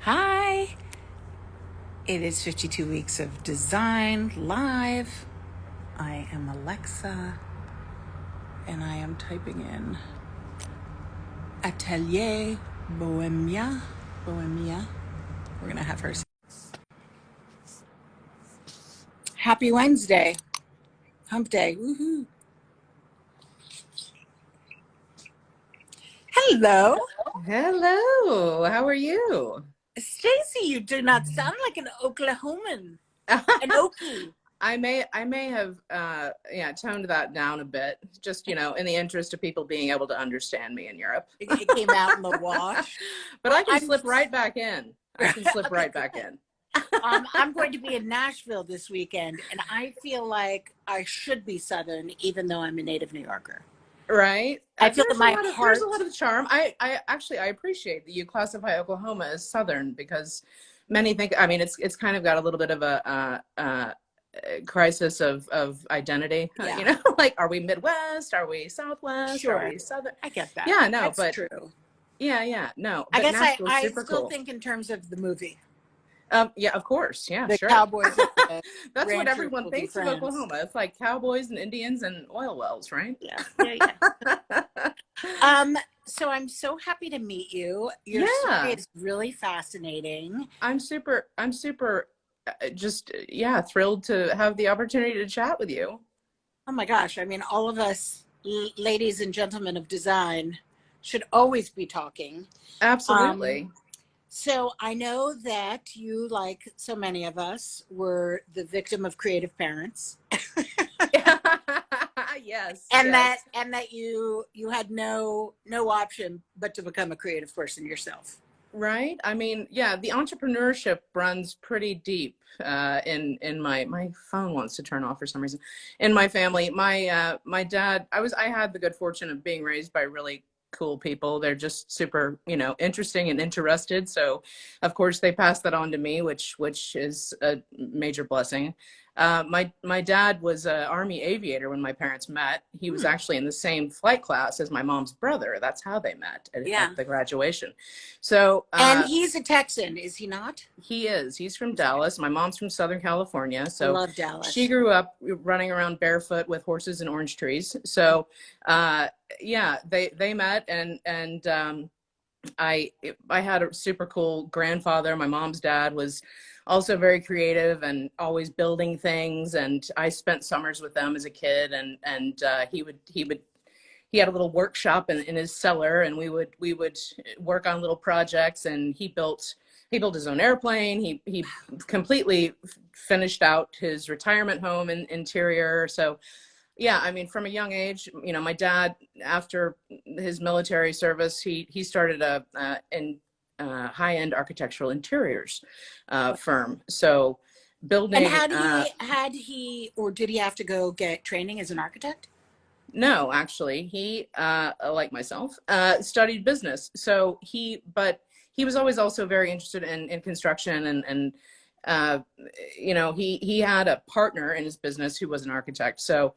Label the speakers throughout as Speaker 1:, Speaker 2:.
Speaker 1: Hi! It is 52 Weeks of Design live. I am Alexa, and I am typing in Atelier Boemia. Boemia. We're going to have her. Happy Wednesday. Hump day. Woohoo. Hello.
Speaker 2: Hello, how are you?
Speaker 1: Stacie, you do not sound like an Oklahoman. An Okie.
Speaker 2: I may have toned that down a bit, just in the interest of people being able to understand me in Europe.
Speaker 1: It came out in the wash.
Speaker 2: But I can slip right back in. I can slip right back in.
Speaker 1: I'm going to be in Nashville this weekend, and I feel like I should be Southern, even though I'm a native New Yorker.
Speaker 2: Right?
Speaker 1: I feel that my heart.
Speaker 2: There's a lot of charm. I appreciate that you classify Oklahoma as Southern, because many think, it's kind of got a little bit of a crisis of identity.
Speaker 1: Yeah.
Speaker 2: Like, are we Midwest? Are we Southwest?
Speaker 1: Sure.
Speaker 2: Are we Southern?
Speaker 1: I get that.
Speaker 2: Yeah, no,
Speaker 1: That's
Speaker 2: but
Speaker 1: true.
Speaker 2: yeah, no.
Speaker 1: I
Speaker 2: But
Speaker 1: guess
Speaker 2: Nashville's
Speaker 1: I
Speaker 2: super
Speaker 1: still
Speaker 2: cool.
Speaker 1: think in terms of the movie.
Speaker 2: Yeah, of course. Yeah,
Speaker 1: The
Speaker 2: sure.
Speaker 1: Cowboys. And
Speaker 2: That's what
Speaker 1: ranchers
Speaker 2: everyone
Speaker 1: will be
Speaker 2: thinks of
Speaker 1: friends.
Speaker 2: Oklahoma. It's like cowboys and Indians and oil wells, right?
Speaker 1: Yeah. So I'm so happy to meet you. Your story is really fascinating.
Speaker 2: I'm super thrilled to have the opportunity to chat with you.
Speaker 1: Oh my gosh. I mean, all of us ladies and gentlemen of design should always be talking.
Speaker 2: Absolutely.
Speaker 1: So I know that you, like so many of us, were the victim of creative parents.
Speaker 2: Yes.
Speaker 1: And
Speaker 2: yes.
Speaker 1: that you had no option but to become a creative person yourself.
Speaker 2: Right. I mean, yeah, the entrepreneurship runs pretty deep in my phone wants to turn off for some reason. In my family, my dad, I had the good fortune of being raised by really cool people. They're just super, interesting and interested. So of course they passed that on to me, which is a major blessing. My dad was an Army aviator when my parents met. He was actually in the same flight class as my mom's brother. That's how they met at the graduation. So
Speaker 1: and he's a Texan, is he not?
Speaker 2: He is. He's from Dallas. My mom's from Southern California. So
Speaker 1: I love Dallas.
Speaker 2: She grew up running around barefoot with horses and orange trees. So they met, and I had a super cool grandfather. My mom's dad was also very creative and always building things, and I spent summers with them as a kid, and he had a little workshop in his cellar, and we would work on little projects, and he built his own airplane. He completely finished out his retirement home and interior. So yeah, I mean, from a young age, my dad, after his military service, he started a high-end architectural interiors firm. So building.
Speaker 1: And did he have to go get training as an architect?
Speaker 2: No, actually, he, like myself, studied business. So he was always also very interested in construction, and he had a partner in his business who was an architect. So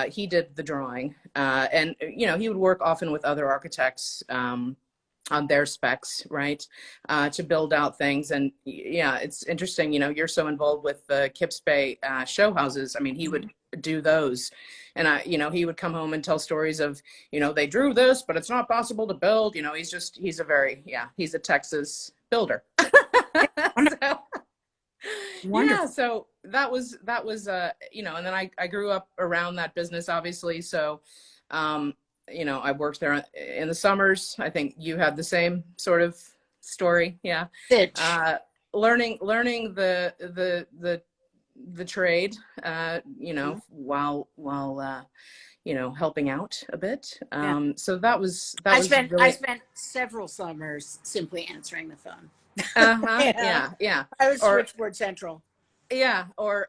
Speaker 2: he did the drawing, and he would work often with other architects on their specs, right, to build out things. And yeah, it's interesting. You're so involved with the Kips Bay show houses. I mean, he would do those, and he would come home and tell stories of, they drew this, but it's not possible to build. He's a Texas builder.
Speaker 1: Wonderful.
Speaker 2: So that was and then I grew up around that business, obviously. So I worked there in the summers. I think you had the same sort of story. Yeah. Learning the trade, while helping out a bit. So I
Speaker 1: spent several summers simply answering the phone.
Speaker 2: Yeah.
Speaker 1: I was switchboard central.
Speaker 2: Yeah. Or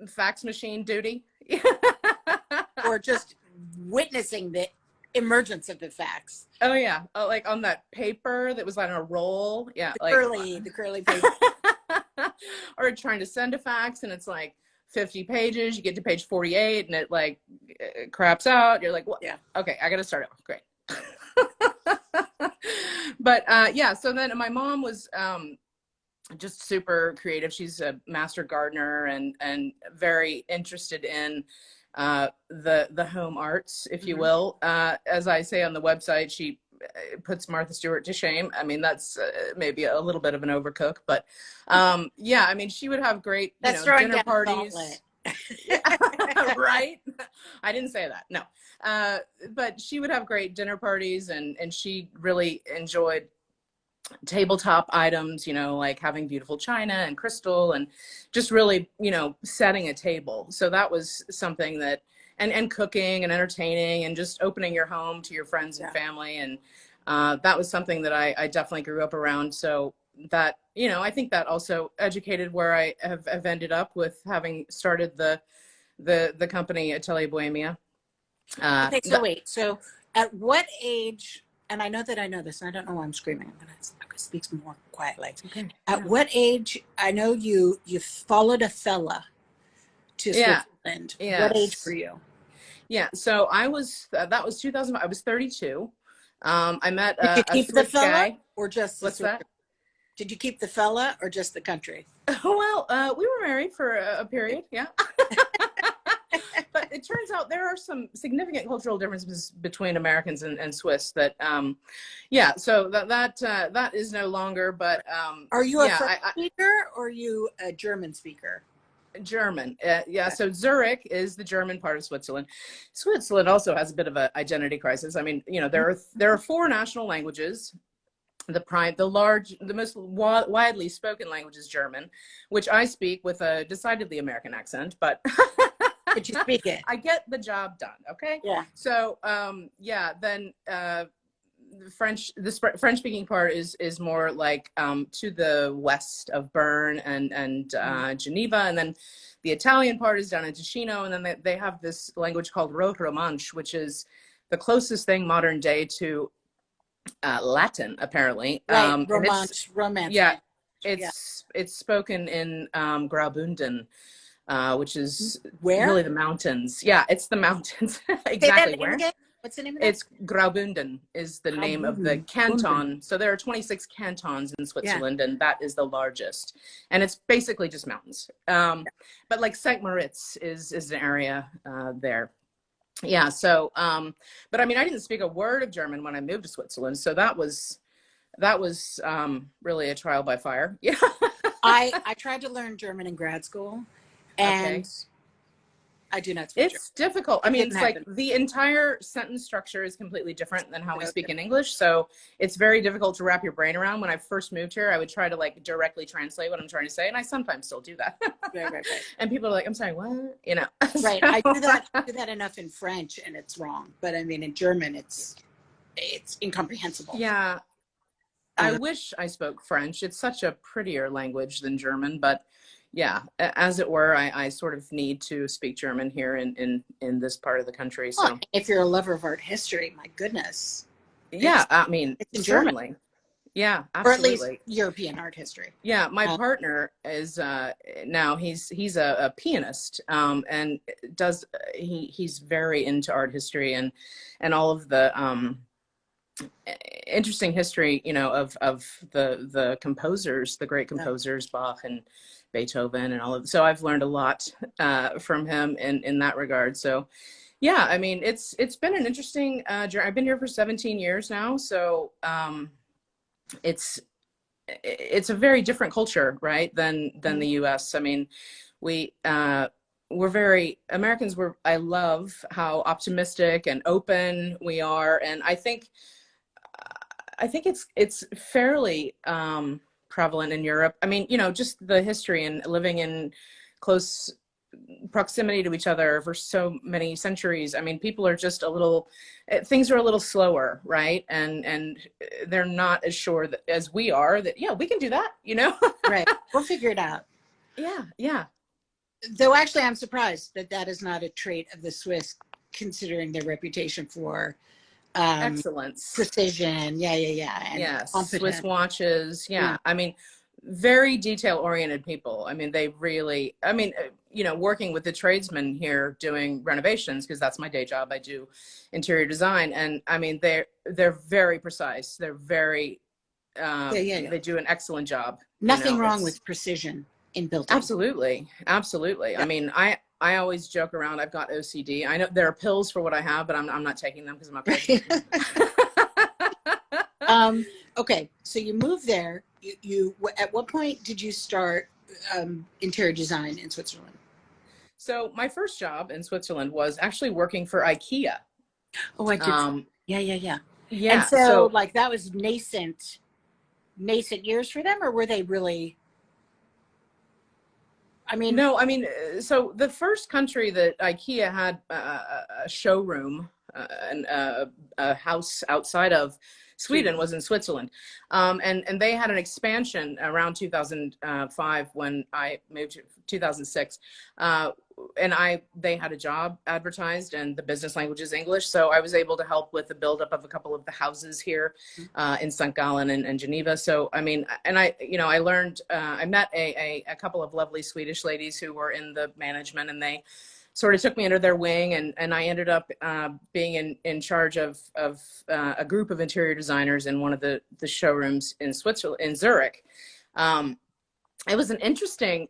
Speaker 2: fax machine duty.
Speaker 1: Or just witnessing the emergence of the fax.
Speaker 2: Oh yeah. Like on that paper that was on a roll. Yeah.
Speaker 1: The curly paper.
Speaker 2: Or trying to send a fax, and it's like 50 pages. You get to page 48 and it craps out. You're like, what? Yeah. Okay, I got to start it. Great. But yeah, so then my mom was just super creative. She's a master gardener and very interested in the home arts, if you will. As I say on the website, she puts Martha Stewart to shame. I mean, that's maybe a little bit of an overcook, but yeah, I mean, she would have great,
Speaker 1: That's
Speaker 2: dinner parties. Right? I didn't say that. No. But she would have great dinner parties, and she really enjoyed tabletop items, like having beautiful china and crystal and just really, setting a table. So that was something that, and cooking and entertaining and just opening your home to your friends and family. And that was something that I definitely grew up around. So that, I think that also educated where I have ended up with having started the company Atelier Boemia.
Speaker 1: Okay, so wait. So at what age, and I know that I know this, and I don't know why I'm screaming. I'm going to speak more quietly.
Speaker 2: Okay.
Speaker 1: At what age, I know you followed a fella to Switzerland.
Speaker 2: Yes.
Speaker 1: What age were you?
Speaker 2: Yeah, so I was, that was 2000, I was 32. I met
Speaker 1: Did you keep the fella
Speaker 2: guy.
Speaker 1: Or just
Speaker 2: What's that?
Speaker 1: Did you keep the fella or just the country?
Speaker 2: Well, we were married for a period, yeah. But it turns out there are some significant cultural differences between Americans and Swiss that, yeah, so that is no longer, but.
Speaker 1: Are you a French speaker or are you a German speaker?
Speaker 2: German. Yeah, so Zurich is the German part of Switzerland. Switzerland also has a bit of an identity crisis. I mean, there are 4 national languages. The most widely spoken language is German, which I speak with a decidedly American accent, but
Speaker 1: But you speak it.
Speaker 2: I get the job done. Okay.
Speaker 1: Yeah.
Speaker 2: So yeah, then the French speaking part is more like to the west of Bern and Geneva, and then the Italian part is down in Ticino, and then they have this language called Romansh, which is the closest thing modern day to Latin, apparently.
Speaker 1: Right, Romance.
Speaker 2: Yeah, it's spoken in Graubünden, which is really the mountains. Yeah, it's the mountains. Exactly where.
Speaker 1: What's the name of that?
Speaker 2: It's Graubünden is the name of the canton. So there are 26 cantons in Switzerland, and that is the largest. And it's basically just mountains. But like St. Moritz is an area there. Yeah. So, but I mean, I didn't speak a word of German when I moved to Switzerland. So that was really a trial by fire. Yeah.
Speaker 1: I tried to learn German in grad school, and I do not speak German.
Speaker 2: It's difficult. I mean, it's like the entire sentence structure is completely different than how we speak in English. So it's very difficult to wrap your brain around. When I first moved here, I would try to like directly translate what I'm trying to say. And I sometimes still do that. Right. And people are like, I'm sorry, what?
Speaker 1: Right. I do that enough in French and it's wrong. But I mean, in German, it's incomprehensible.
Speaker 2: Yeah. I wish I spoke French. It's such a prettier language than German, but yeah, as it were, I sort of need to speak German here in this part of the country. So
Speaker 1: well, if you're a lover of art history, my goodness.
Speaker 2: Yeah, I mean,
Speaker 1: it's in
Speaker 2: certainly.
Speaker 1: German.
Speaker 2: Yeah, absolutely.
Speaker 1: Or at least European art history.
Speaker 2: Yeah, my partner is now he's a pianist and he's very into art history and all of the interesting history, of the composers, the great composers, Bach and Beethoven and all of. So I've learned a lot from him in that regard. So yeah, I mean, it's been an interesting journey. I've been here for 17 years now. So it's a very different culture, right, than the US. I mean, we're very Americans. I love how optimistic and open we are, and I think it's fairly prevalent in Europe. I mean, just the history and living in close proximity to each other for so many centuries. I mean, people are just things are a little slower, right? And they're not as sure as we are that, yeah, we can do that,
Speaker 1: Right. We'll figure it out.
Speaker 2: Yeah.
Speaker 1: Though actually I'm surprised that is not a trait of the Swiss, considering their reputation for
Speaker 2: excellence,
Speaker 1: precision. Yeah.
Speaker 2: And Swiss watches. Yeah. I mean, very detail oriented people. I mean, they really, working with the tradesmen here doing renovations, because that's my day job. I do interior design. And I mean, they're very precise. They're very they do an excellent job.
Speaker 1: Nothing wrong with precision in building.
Speaker 2: Absolutely. Absolutely. Yeah. I mean, I always joke around. I've got OCD. I know there are pills for what I have, but I'm not taking them because I'm not.
Speaker 1: Okay. So you moved there. You at what point did you start interior design in Switzerland?
Speaker 2: So my first job in Switzerland was actually working for IKEA.
Speaker 1: Oh, I did. Yeah.
Speaker 2: Yeah.
Speaker 1: And so like that was nascent years for them, or were they really? I mean,
Speaker 2: no, I mean, so the first country that IKEA had a showroom and a house outside of Sweden was in Switzerland. And they had an expansion around 2005 when I moved to 2006. And they had a job advertised and the business language is English. So I was able to help with the buildup of a couple of the houses here in St. Gallen and Geneva. So, I mean, and I learned, I met a couple of lovely Swedish ladies who were in the management, and they sort of took me under their wing, and I ended up being in charge of a group of interior designers in one of the showrooms in Switzerland, in Zurich. It was an interesting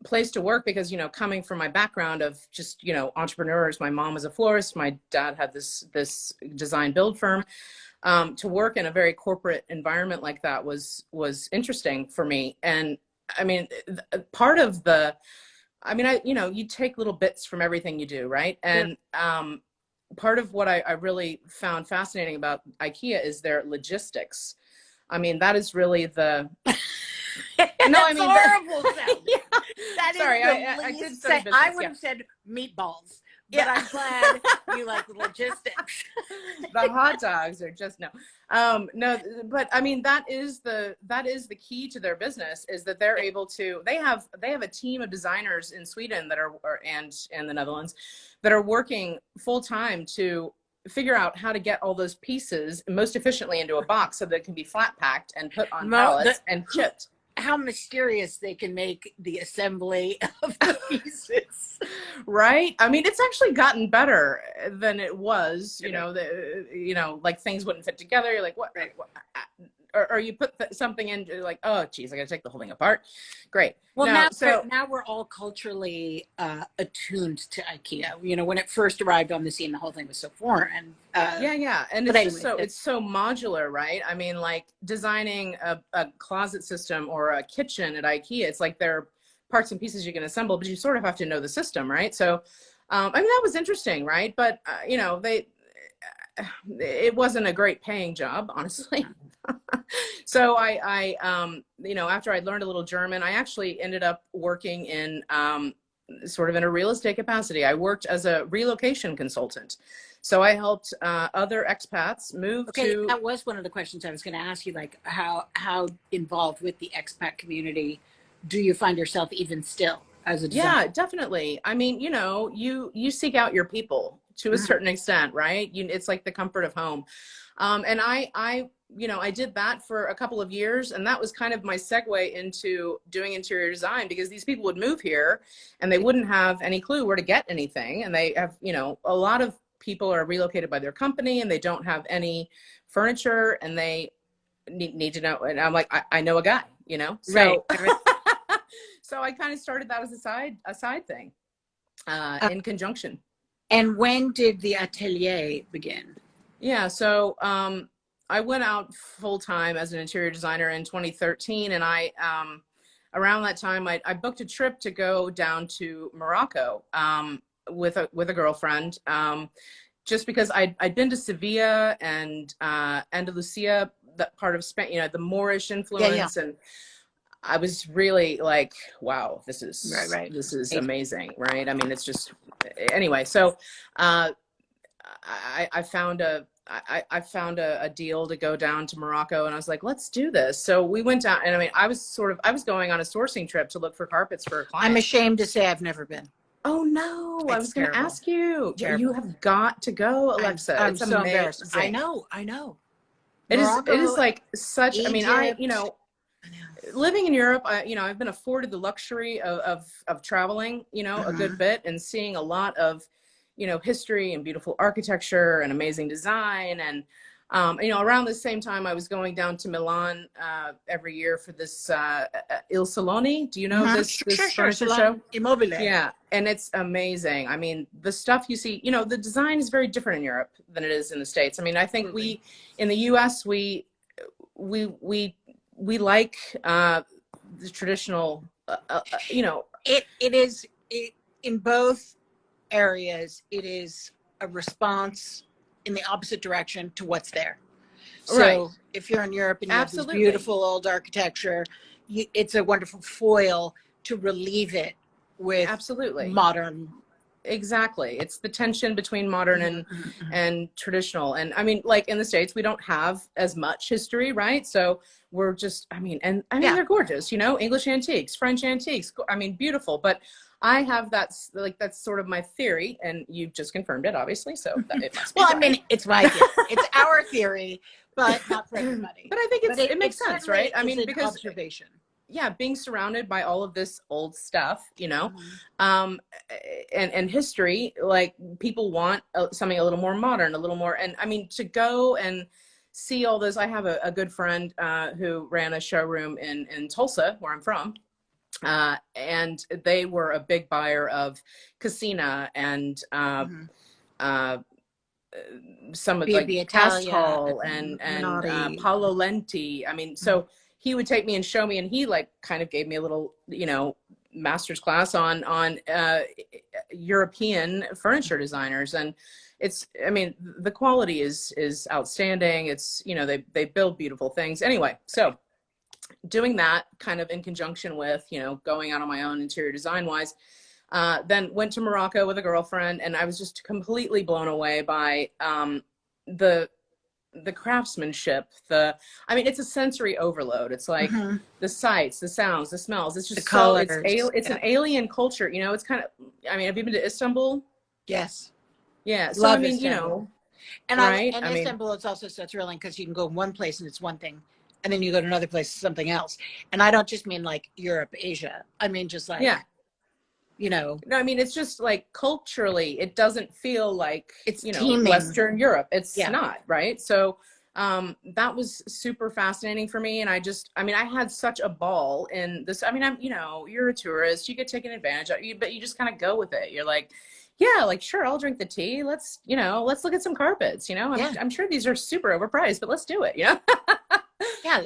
Speaker 2: place to work because, coming from my background of just, entrepreneurs, my mom was a florist, my dad had this design build firm, to work in a very corporate environment like that was interesting for me. And I mean, part of you take little bits from everything you do, right? And part of what I really found fascinating about IKEA is their logistics. I mean, that is really the
Speaker 1: no, I mean horrible. That is
Speaker 2: sorry, I did say business,
Speaker 1: I would have said meatballs, but I'm glad you like the logistics.
Speaker 2: The hot dogs are just no, but I mean that is the key to their business, is that they're able to. They have a team of designers in Sweden that and the Netherlands that are working full time to figure out how to get all those pieces most efficiently into a box so that it can be flat packed and put on pallets and shipped.
Speaker 1: How mysterious they can make the assembly of the pieces.
Speaker 2: Right? I mean, it's actually gotten better than it was, like things wouldn't fit together. You're like, what? Or you put something in, you're like, oh, geez, I got to take the whole thing apart. Great.
Speaker 1: Well, now we're all culturally attuned to IKEA. When it first arrived on the scene, the whole thing was so foreign.
Speaker 2: Yeah. And it's so modular, right? I mean, like designing a closet system or a kitchen at IKEA, it's like there are parts and pieces you can assemble, but you sort of have to know the system, right? So, I mean, that was interesting, right? But, it wasn't a great paying job, honestly. So I after I learned a little German, I actually ended up working in sort of in a real estate capacity. I worked as a relocation consultant. So I helped other expats move to.
Speaker 1: That was one of the questions I was going to ask you, like how involved with the expat community do you find yourself even still as a designer?
Speaker 2: Yeah, definitely. I mean, you seek out your people to a certain extent, right? It's like the comfort of home. And I did that for a couple of years, and that was kind of my segue into doing interior design, because these people would move here and they wouldn't have any clue where to get anything. And they have, a lot of people are relocated by their company and they don't have any furniture and they need to know. And I'm like, I know a guy, so, right. So I kind of started that as a side thing, in conjunction.
Speaker 1: And when did the atelier begin?
Speaker 2: Yeah. So, I went out full time as an interior designer in 2013. And around that time, I booked a trip to go down to Morocco, with a girlfriend, just because I'd been to Sevilla and Andalusia, that part of Spain, the Moorish influence. Yeah. And I was really like, wow, this is right. This is amazing. Right. I mean, it's just, anyway, so, I found a deal to go down to Morocco, and I was like, let's do this. So we went down, and I mean, I was going on a sourcing trip to look for carpets for a client.
Speaker 1: I'm ashamed to say I've never been.
Speaker 2: Oh no, I was going to ask you. Terrible. You have got to go, Alexa.
Speaker 1: I'm so embarrassed. I know.
Speaker 2: It is like such, Egypt. I mean, living in Europe, I've been afforded the luxury of traveling, a good bit, and seeing a lot of, history and beautiful architecture and amazing design. And You know, around the same time, I was going down to Milan every year for this Il Salone. Do you know this furniture show?
Speaker 1: Immobile.
Speaker 2: Yeah, and it's amazing. I mean, the stuff you see, you know, the design is very different in Europe than it is in the States. I mean, I think we in the U.S. we like the traditional. You know,
Speaker 1: it is in both areas. It is a response in the opposite direction to what's there. So if you're in Europe and you have this beautiful old architecture, it's a wonderful foil to relieve it with modern.
Speaker 2: Exactly. It's the tension between modern and traditional. And I mean, like in the States, we don't have as much history, right? So we're just, I mean, they're gorgeous, you know, English antiques, French antiques. I mean, beautiful. But I have that's sort of my theory, and you've just confirmed it, obviously. So it must be
Speaker 1: well, right. I mean, it's my theory. It's our theory, but not for everybody.
Speaker 2: But I think it makes sense, right? I mean, because
Speaker 1: observation.
Speaker 2: Yeah, being surrounded by all of this old stuff, you know, and history, like people want something a little more modern, a little more, and I mean, to go and see all those. I have a good friend who ran a showroom in Tulsa, where I'm from. And they were a big buyer of Casina and some of like Cast Hall and Paolo Lenti. I mean, so he would take me and show me, and he like kind of gave me a little, you know, master's class on European furniture designers. And it's, I mean, the quality is outstanding. It's, you know, they build beautiful things. Anyway, so doing that kind of in conjunction with, you know, going out on my own interior design wise, then went to Morocco with a girlfriend, and I was just completely blown away by the craftsmanship. I mean, it's a sensory overload. It's like the sights, the sounds, the smells. It's just the colors. It's an alien culture, you know. It's kind of, I mean, have you been to Istanbul?
Speaker 1: Yes.
Speaker 2: Yeah. So I mean, Istanbul. You know,
Speaker 1: and right? And Istanbul, it's also so thrilling because you can go one place and it's one thing, and then you go to another place, something else. And I don't just mean like Europe, Asia. I mean, just like, you know.
Speaker 2: No, I mean, it's just like culturally, it doesn't feel like,
Speaker 1: it's,
Speaker 2: you know,
Speaker 1: teeming.
Speaker 2: Western Europe. It's not, right? So that was super fascinating for me. And I mean, I had such a ball in this. I mean, you know, you're a tourist, you get taken advantage of, but you just kind of go with it. You're like, yeah, like, sure, I'll drink the tea. Let's look at some carpets, you know. I'm sure these are super overpriced, but let's do it, you know.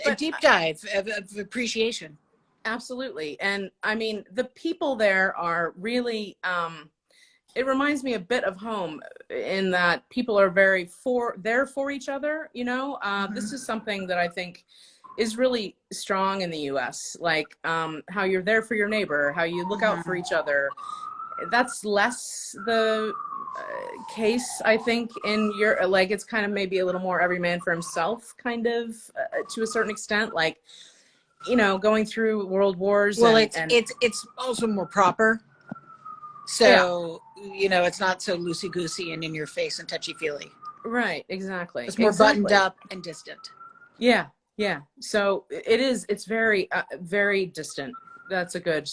Speaker 1: A deep dive of appreciation.
Speaker 2: Absolutely. And I mean, the people there are really, it reminds me a bit of home in that people are very there for each other, you know. This is something that I think is really strong in the US, like how you're there for your neighbor, how you look out for each other. That's less the case, I think, in your, like, it's kind of maybe a little more every man for himself, kind of, to a certain extent, like, you know, going through world wars.
Speaker 1: Well, it's also more proper. So, you know, it's not so loosey-goosey and in your face and touchy-feely.
Speaker 2: Right, exactly.
Speaker 1: It's more buttoned up and distant.
Speaker 2: Yeah, yeah. So it's very, very distant. That's a good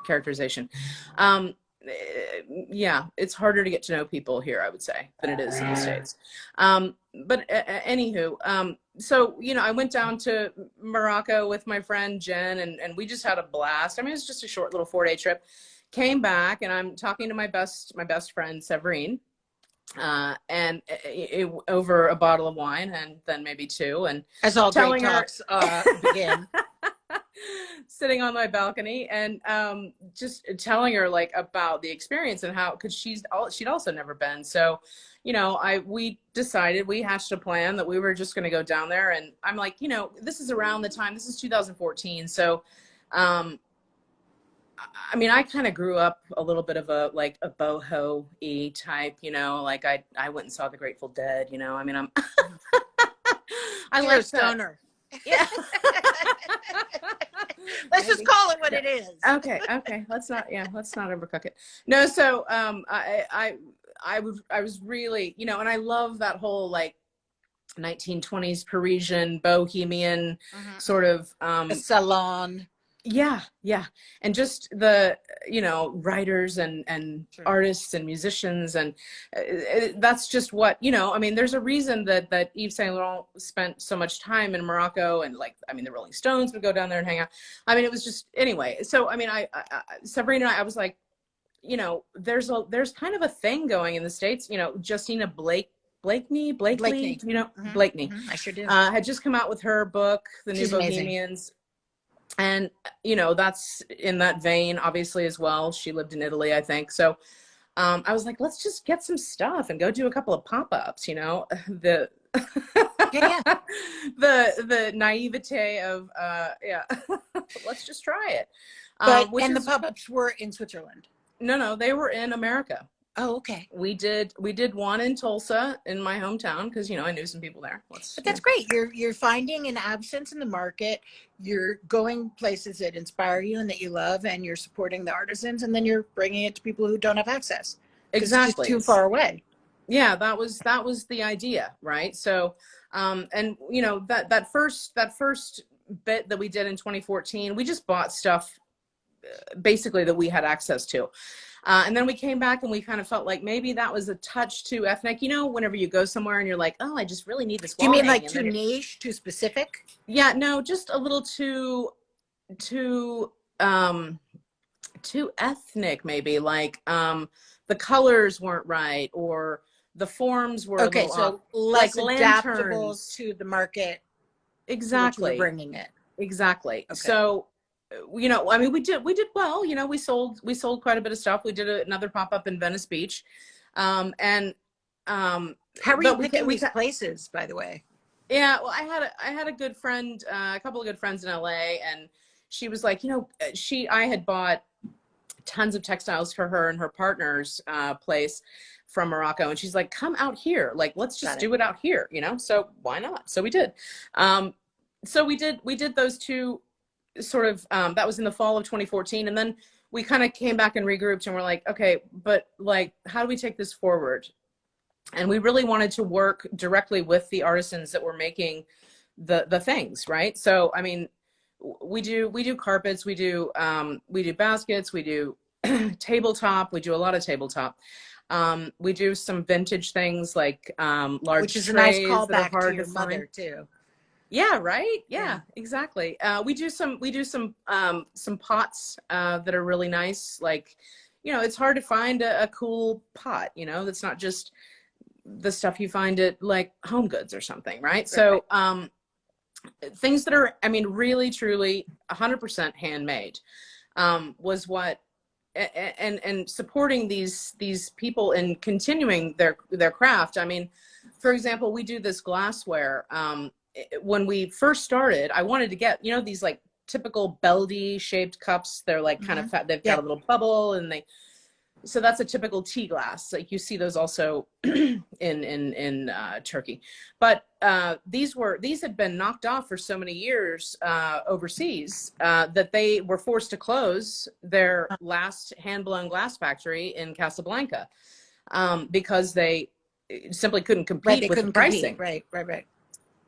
Speaker 2: characterization. Yeah, it's harder to get to know people here, I would say, than it is in the States. But anywho, so, you know, I went down to Morocco with my friend Jen, and we just had a blast. I mean, it was just a short little 4-day trip. Came back, and I'm talking to my best friend Severine, and over a bottle of wine, and then maybe two, and
Speaker 1: as all great talks begin.
Speaker 2: Sitting on my balcony and just telling her like about the experience and how, because she'd also never been. So, you know, we hatched a plan that we were just going to go down there. And I'm like, you know, this is around the time, this is 2014. So, I mean, I kind of grew up a little bit of a boho-y type, you know, like I went and saw the Grateful Dead, you know, I mean, I like
Speaker 1: a stoner.
Speaker 2: Yeah.
Speaker 1: Let's just call it what it is.
Speaker 2: Okay. Let's not overcook it. No, so I was really, you know, and I love that whole like 1920s Parisian bohemian sort of
Speaker 1: a salon.
Speaker 2: Yeah, yeah. And just the, writers and
Speaker 1: Sure.
Speaker 2: artists and musicians. And that's just what, I mean, there's a reason that Yves Saint Laurent spent so much time in Morocco. And like, I mean, the Rolling Stones would go down there and hang out. I mean, it was just, anyway. So, I mean, Sabrina and I was like, there's kind of a thing going in the States, Justina Blakeney,
Speaker 1: Blakeney.
Speaker 2: Blakeney,
Speaker 1: I sure do.
Speaker 2: had just come out with her book, The New
Speaker 1: She's amazing.
Speaker 2: Bohemians. And, that's in that vein, obviously, as well. She lived in Italy, I think. So I was like, let's just get some stuff and go do a couple of pop-ups, the
Speaker 1: Yeah.
Speaker 2: the naivete of let's just try it.
Speaker 1: But and the pop-ups were in Switzerland.
Speaker 2: No, they were in America.
Speaker 1: Oh, okay.
Speaker 2: We did one in Tulsa, in my hometown, because I knew some people there.
Speaker 1: But that's great. You're finding an absence in the market. You're going places that inspire you and that you love, and you're supporting the artisans, and then you're bringing it to people who don't have access.
Speaker 2: Exactly.
Speaker 1: It's just too far away.
Speaker 2: Yeah, that was the idea, right? So, and that first bit that we did in 2014, we just bought stuff basically that we had access to. And then we came back and we kind of felt like maybe that was a touch too ethnic. Whenever you go somewhere and you're like, oh, I just really need this wall.
Speaker 1: Do you mean like too niche, too specific?
Speaker 2: Yeah, no, just a little too ethnic, maybe. Like the colors weren't right, or the forms were
Speaker 1: okay, so less
Speaker 2: like
Speaker 1: adaptable
Speaker 2: lanterns.
Speaker 1: to the market.
Speaker 2: Exactly.
Speaker 1: Bringing it.
Speaker 2: Exactly.
Speaker 1: Okay.
Speaker 2: So, I mean, we did well. We sold quite a bit of stuff. We did another pop-up in Venice Beach, and
Speaker 1: how are you picking these places, by the way?
Speaker 2: Yeah, well, I had a good friend, a couple of good friends in LA, and she was like, I had bought tons of textiles for her and her partner's place from Morocco, and she's like, come out here, like let's just do it out here, so why not? So we did. So we did those two sort of, that was in the fall of 2014. And then we kind of came back and regrouped and we're like, okay, but like, how do we take this forward? And we really wanted to work directly with the artisans that were making the things, right? So, I mean, we do carpets, we do baskets, we do tabletop, we do a lot of tabletop. We do some vintage things like large
Speaker 1: which is
Speaker 2: trays,
Speaker 1: a nice callback
Speaker 2: hard
Speaker 1: to your mother too.
Speaker 2: Yeah, right. Yeah, exactly. We do some pots that are really nice. Like, it's hard to find a cool pot, that's not just the stuff you find at like Home Goods or something, right? So things that are, I mean, really, truly 100% handmade was what, and supporting these people in continuing their craft. I mean, for example, we do this glassware. When we first started, I wanted to get, these like typical belly shaped cups. They're like kind of fat. They've got a little bubble, and so that's a typical tea glass. Like you see those also in Turkey. But these had been knocked off for so many years overseas that they were forced to close their last hand-blown glass factory in Casablanca because they simply couldn't compete with the pricing.
Speaker 1: Right.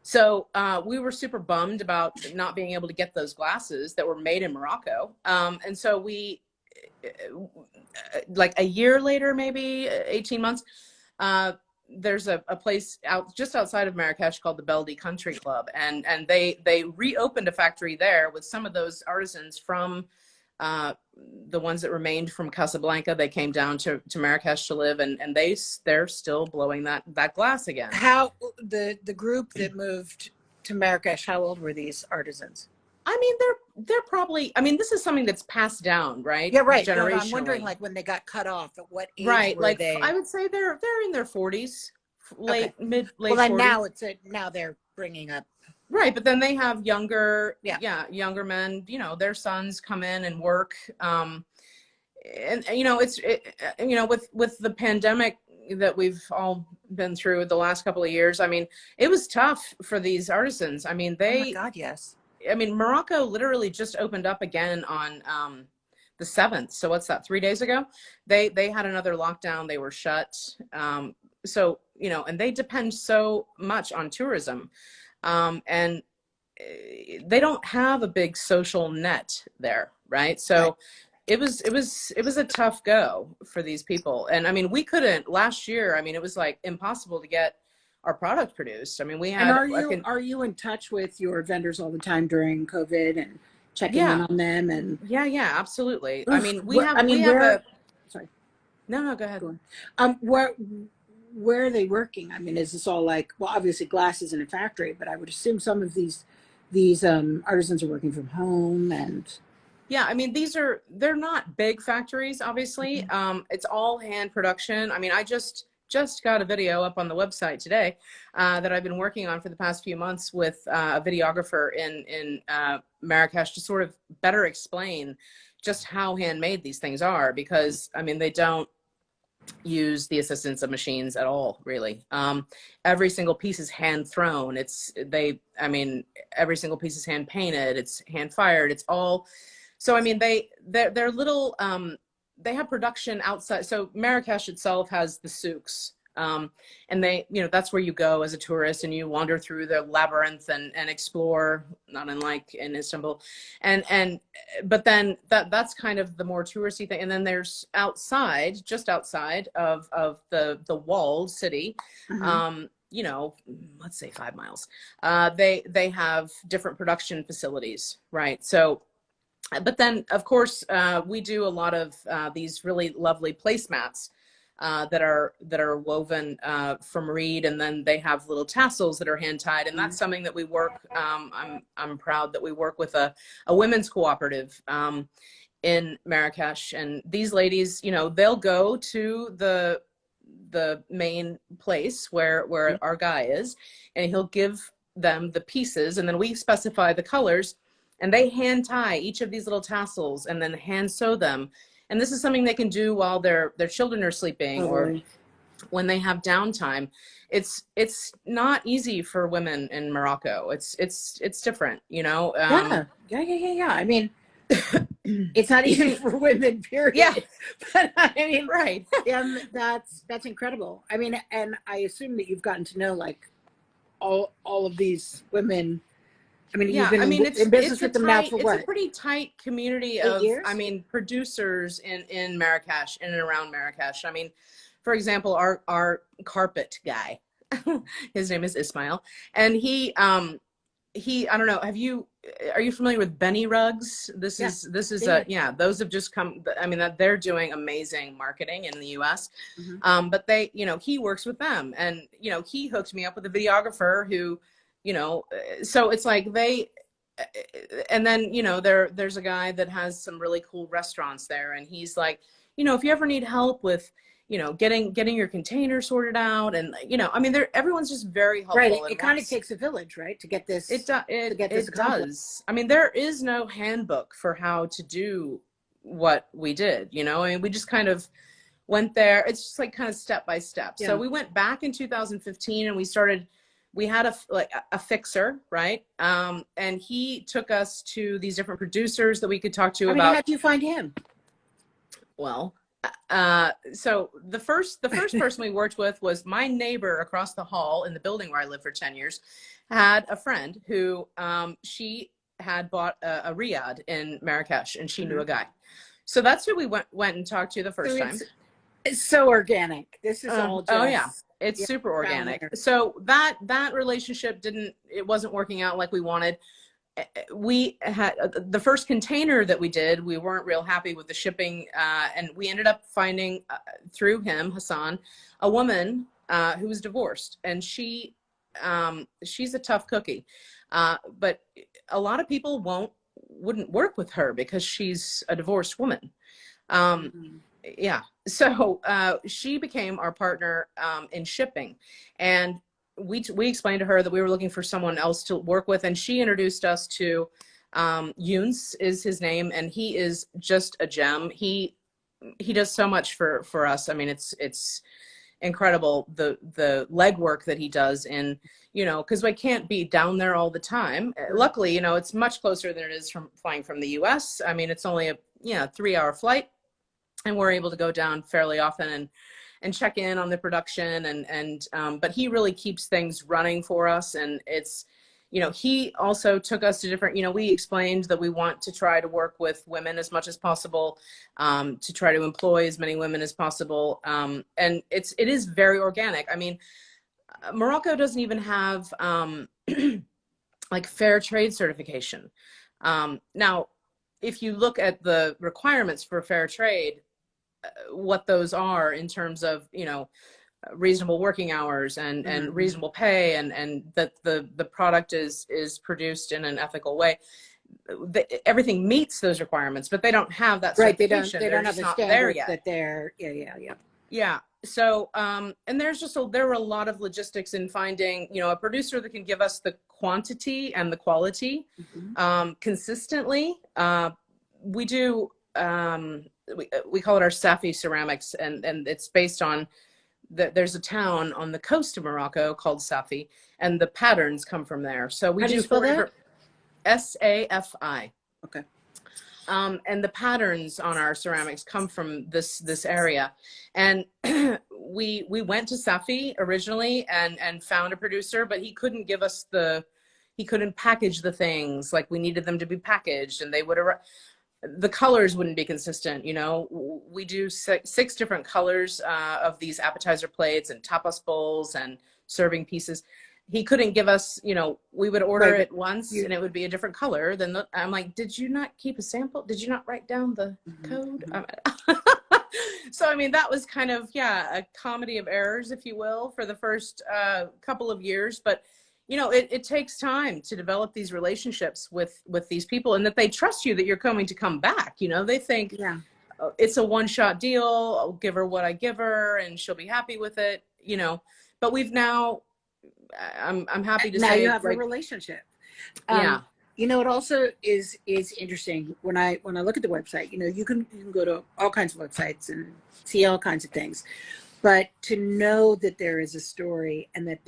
Speaker 2: So we were super bummed about not being able to get those glasses that were made in Morocco. And so we, like a year later, maybe 18 months, there's a place just outside of Marrakesh called the Beldi Country Club. And they reopened a factory there with some of those artisans from the ones that remained from Casablanca. They came down to Marrakesh to live, and they're still blowing that glass again.
Speaker 1: How the group that moved to Marrakesh, how old were these artisans?
Speaker 2: I mean, they're probably, I mean, this is something that's passed down, right?
Speaker 1: Yeah, right.
Speaker 2: Generationally.
Speaker 1: No, I'm wondering, like, when they got cut off, at what age
Speaker 2: were
Speaker 1: like,
Speaker 2: they? I would say they're in their 40s, late 40s.
Speaker 1: Well, then now they're bringing up.
Speaker 2: Right, but then they have younger men, their sons come in and work. And it's with the pandemic that we've all been through the last couple of years, I mean, it was tough for these artisans. I mean,
Speaker 1: oh my God, yes.
Speaker 2: I mean, Morocco literally just opened up again on the 7th. So what's that, 3 days ago? They had another lockdown. They were shut. So, and they depend so much on tourism. And they don't have a big social net there, right? So it was a tough go for these people. And I mean, we couldn't last year. I mean, it was like impossible to get our product produced. I mean, we had.
Speaker 1: And are you in touch with your vendors all the time during COVID and checking in
Speaker 2: Yeah,
Speaker 1: on them? And
Speaker 2: yeah, absolutely.
Speaker 1: oof,
Speaker 2: I mean, we have
Speaker 1: where?
Speaker 2: a.
Speaker 1: Sorry,
Speaker 2: No, go ahead.
Speaker 1: go on. Where are they working? I mean, is this all like, well, obviously glass isn't a factory, but I would assume some of these artisans are working from home and.
Speaker 2: Yeah, I mean, they're not big factories, obviously. It's all hand production. I mean, I just got a video up on the website today that I've been working on for the past few months with a videographer in Marrakesh to sort of better explain just how handmade these things are, because I mean, they don't use the assistance of machines at all, really. Every single piece is hand thrown. I mean, every single piece is hand painted. It's hand fired. It's all. So I mean, they're little. They have production outside. So Marrakesh itself has the souks, and that's where you go as a tourist and you wander through the labyrinth and explore, not unlike in Istanbul, but then that's kind of the more touristy thing. And then there's just outside of the walled city. Let's say 5 miles. They have different production facilities, right? So. But then, of course, we do a lot of these really lovely placemats that are woven from reed, and then they have little tassels that are hand tied, and that's something that we work. I'm proud that we work with a women's cooperative in Marrakesh, and these ladies, they'll go to the main place where our guy is, and he'll give them the pieces, and then we specify the colors. And they hand tie each of these little tassels and then hand sew them. And this is something they can do while their children are sleeping or when they have downtime. It's not easy for women in Morocco. It's different, Yeah.
Speaker 1: I mean, it's not easy for women, period.
Speaker 2: Yeah.
Speaker 1: But I mean,
Speaker 2: right.
Speaker 1: That's incredible. I mean, and I assume that you've gotten to know like all of these women. I mean, you've been in business with them now for what?
Speaker 2: It's a pretty tight community
Speaker 1: 8 years?
Speaker 2: I mean, producers in Marrakesh, in and around Marrakesh. I mean, for example, our carpet guy, his name is Ismail, and he, I don't know, are you familiar with Benny Rugs? This is those have just come. I mean, that they're doing amazing marketing in the US. But they, he works with them, and, he hooked me up with a videographer who, so it's like and then, there's a guy that has some really cool restaurants there. And he's like, if you ever need help with, getting your container sorted out. And, I mean, everyone's just very helpful.
Speaker 1: Right. It kind of takes a village, right? To get this. It
Speaker 2: does. I mean, there is no handbook for how to do what we did, I mean, we just kind of went there. It's just like kind of step by step. Yeah. So we went back in 2015 and we had a fixer, right? And he took us to these different producers that we could talk to about.
Speaker 1: How did you find him?
Speaker 2: Well, so the first person we worked with was my neighbor across the hall in the building where I lived for 10 years, had a friend who she had bought a riad in Marrakesh, and she knew a guy. So that's who we went and talked to the first time.
Speaker 1: It's so organic. This is all just.
Speaker 2: Oh yeah. It's super organic. So that relationship wasn't working out like we wanted. We had the first container that we did, we weren't real happy with the shipping. And we ended up finding through him, Hassan, a woman who was divorced, and she's a tough cookie. But a lot of people wouldn't work with her because she's a divorced woman. Yeah. So she became our partner in shipping, and we explained to her that we were looking for someone else to work with, and she introduced us to Younes is his name, and he is just a gem. He does so much for us. I mean, it's incredible the legwork that he does in, because we can't be down there all the time. Luckily, it's much closer than it is from flying from the US. I mean, it's only a 3-hour flight. And we're able to go down fairly often and check in on the production, but he really keeps things running for us, and it's you know, he also took us to different, you know, we explained that we want to try to work with women as much as possible, to try to employ as many women as possible. And it is very organic. I mean, Morocco doesn't even have like fair trade certification. Now, if you look at the requirements for fair trade, what those are in terms of, you know, reasonable working hours and reasonable pay, and that the product is produced in an ethical way, everything meets those requirements, but they don't have that certification.
Speaker 1: They don't have a standard that they're
Speaker 2: yeah. So and there were a lot of logistics in finding, you know, a producer that can give us the quantity and the quality consistently. We do we call it our Safi ceramics, and it's based on there's a town on the coast of Morocco called Safi, and the patterns come from there. So we do Safi.
Speaker 1: Okay.
Speaker 2: And the patterns on our ceramics come from this area. And we went to Safi originally and found a producer, but he couldn't give us he couldn't package the things like we needed them to be packaged, and the colors wouldn't be consistent. You know, we do six different colors of these appetizer plates and tapas bowls and serving pieces. He couldn't give us, you know, we would order it once and it would be a different color. Then I'm like, did you not keep a sample? Did you not write down the code? So, I mean, that was kind of, a comedy of errors, if you will, for the first couple of years. But, you know, it takes time to develop these relationships with these people, and that they trust you, that you're going to come back. You know, they think it's a one-shot deal. I'll give her what I give her and she'll be happy with it, you know. But we've now, I'm happy to say,
Speaker 1: now you have a relationship. You know, it also is interesting when I look at the website. You know, you can go to all kinds of websites and see all kinds of things, but to know that there is a story, and that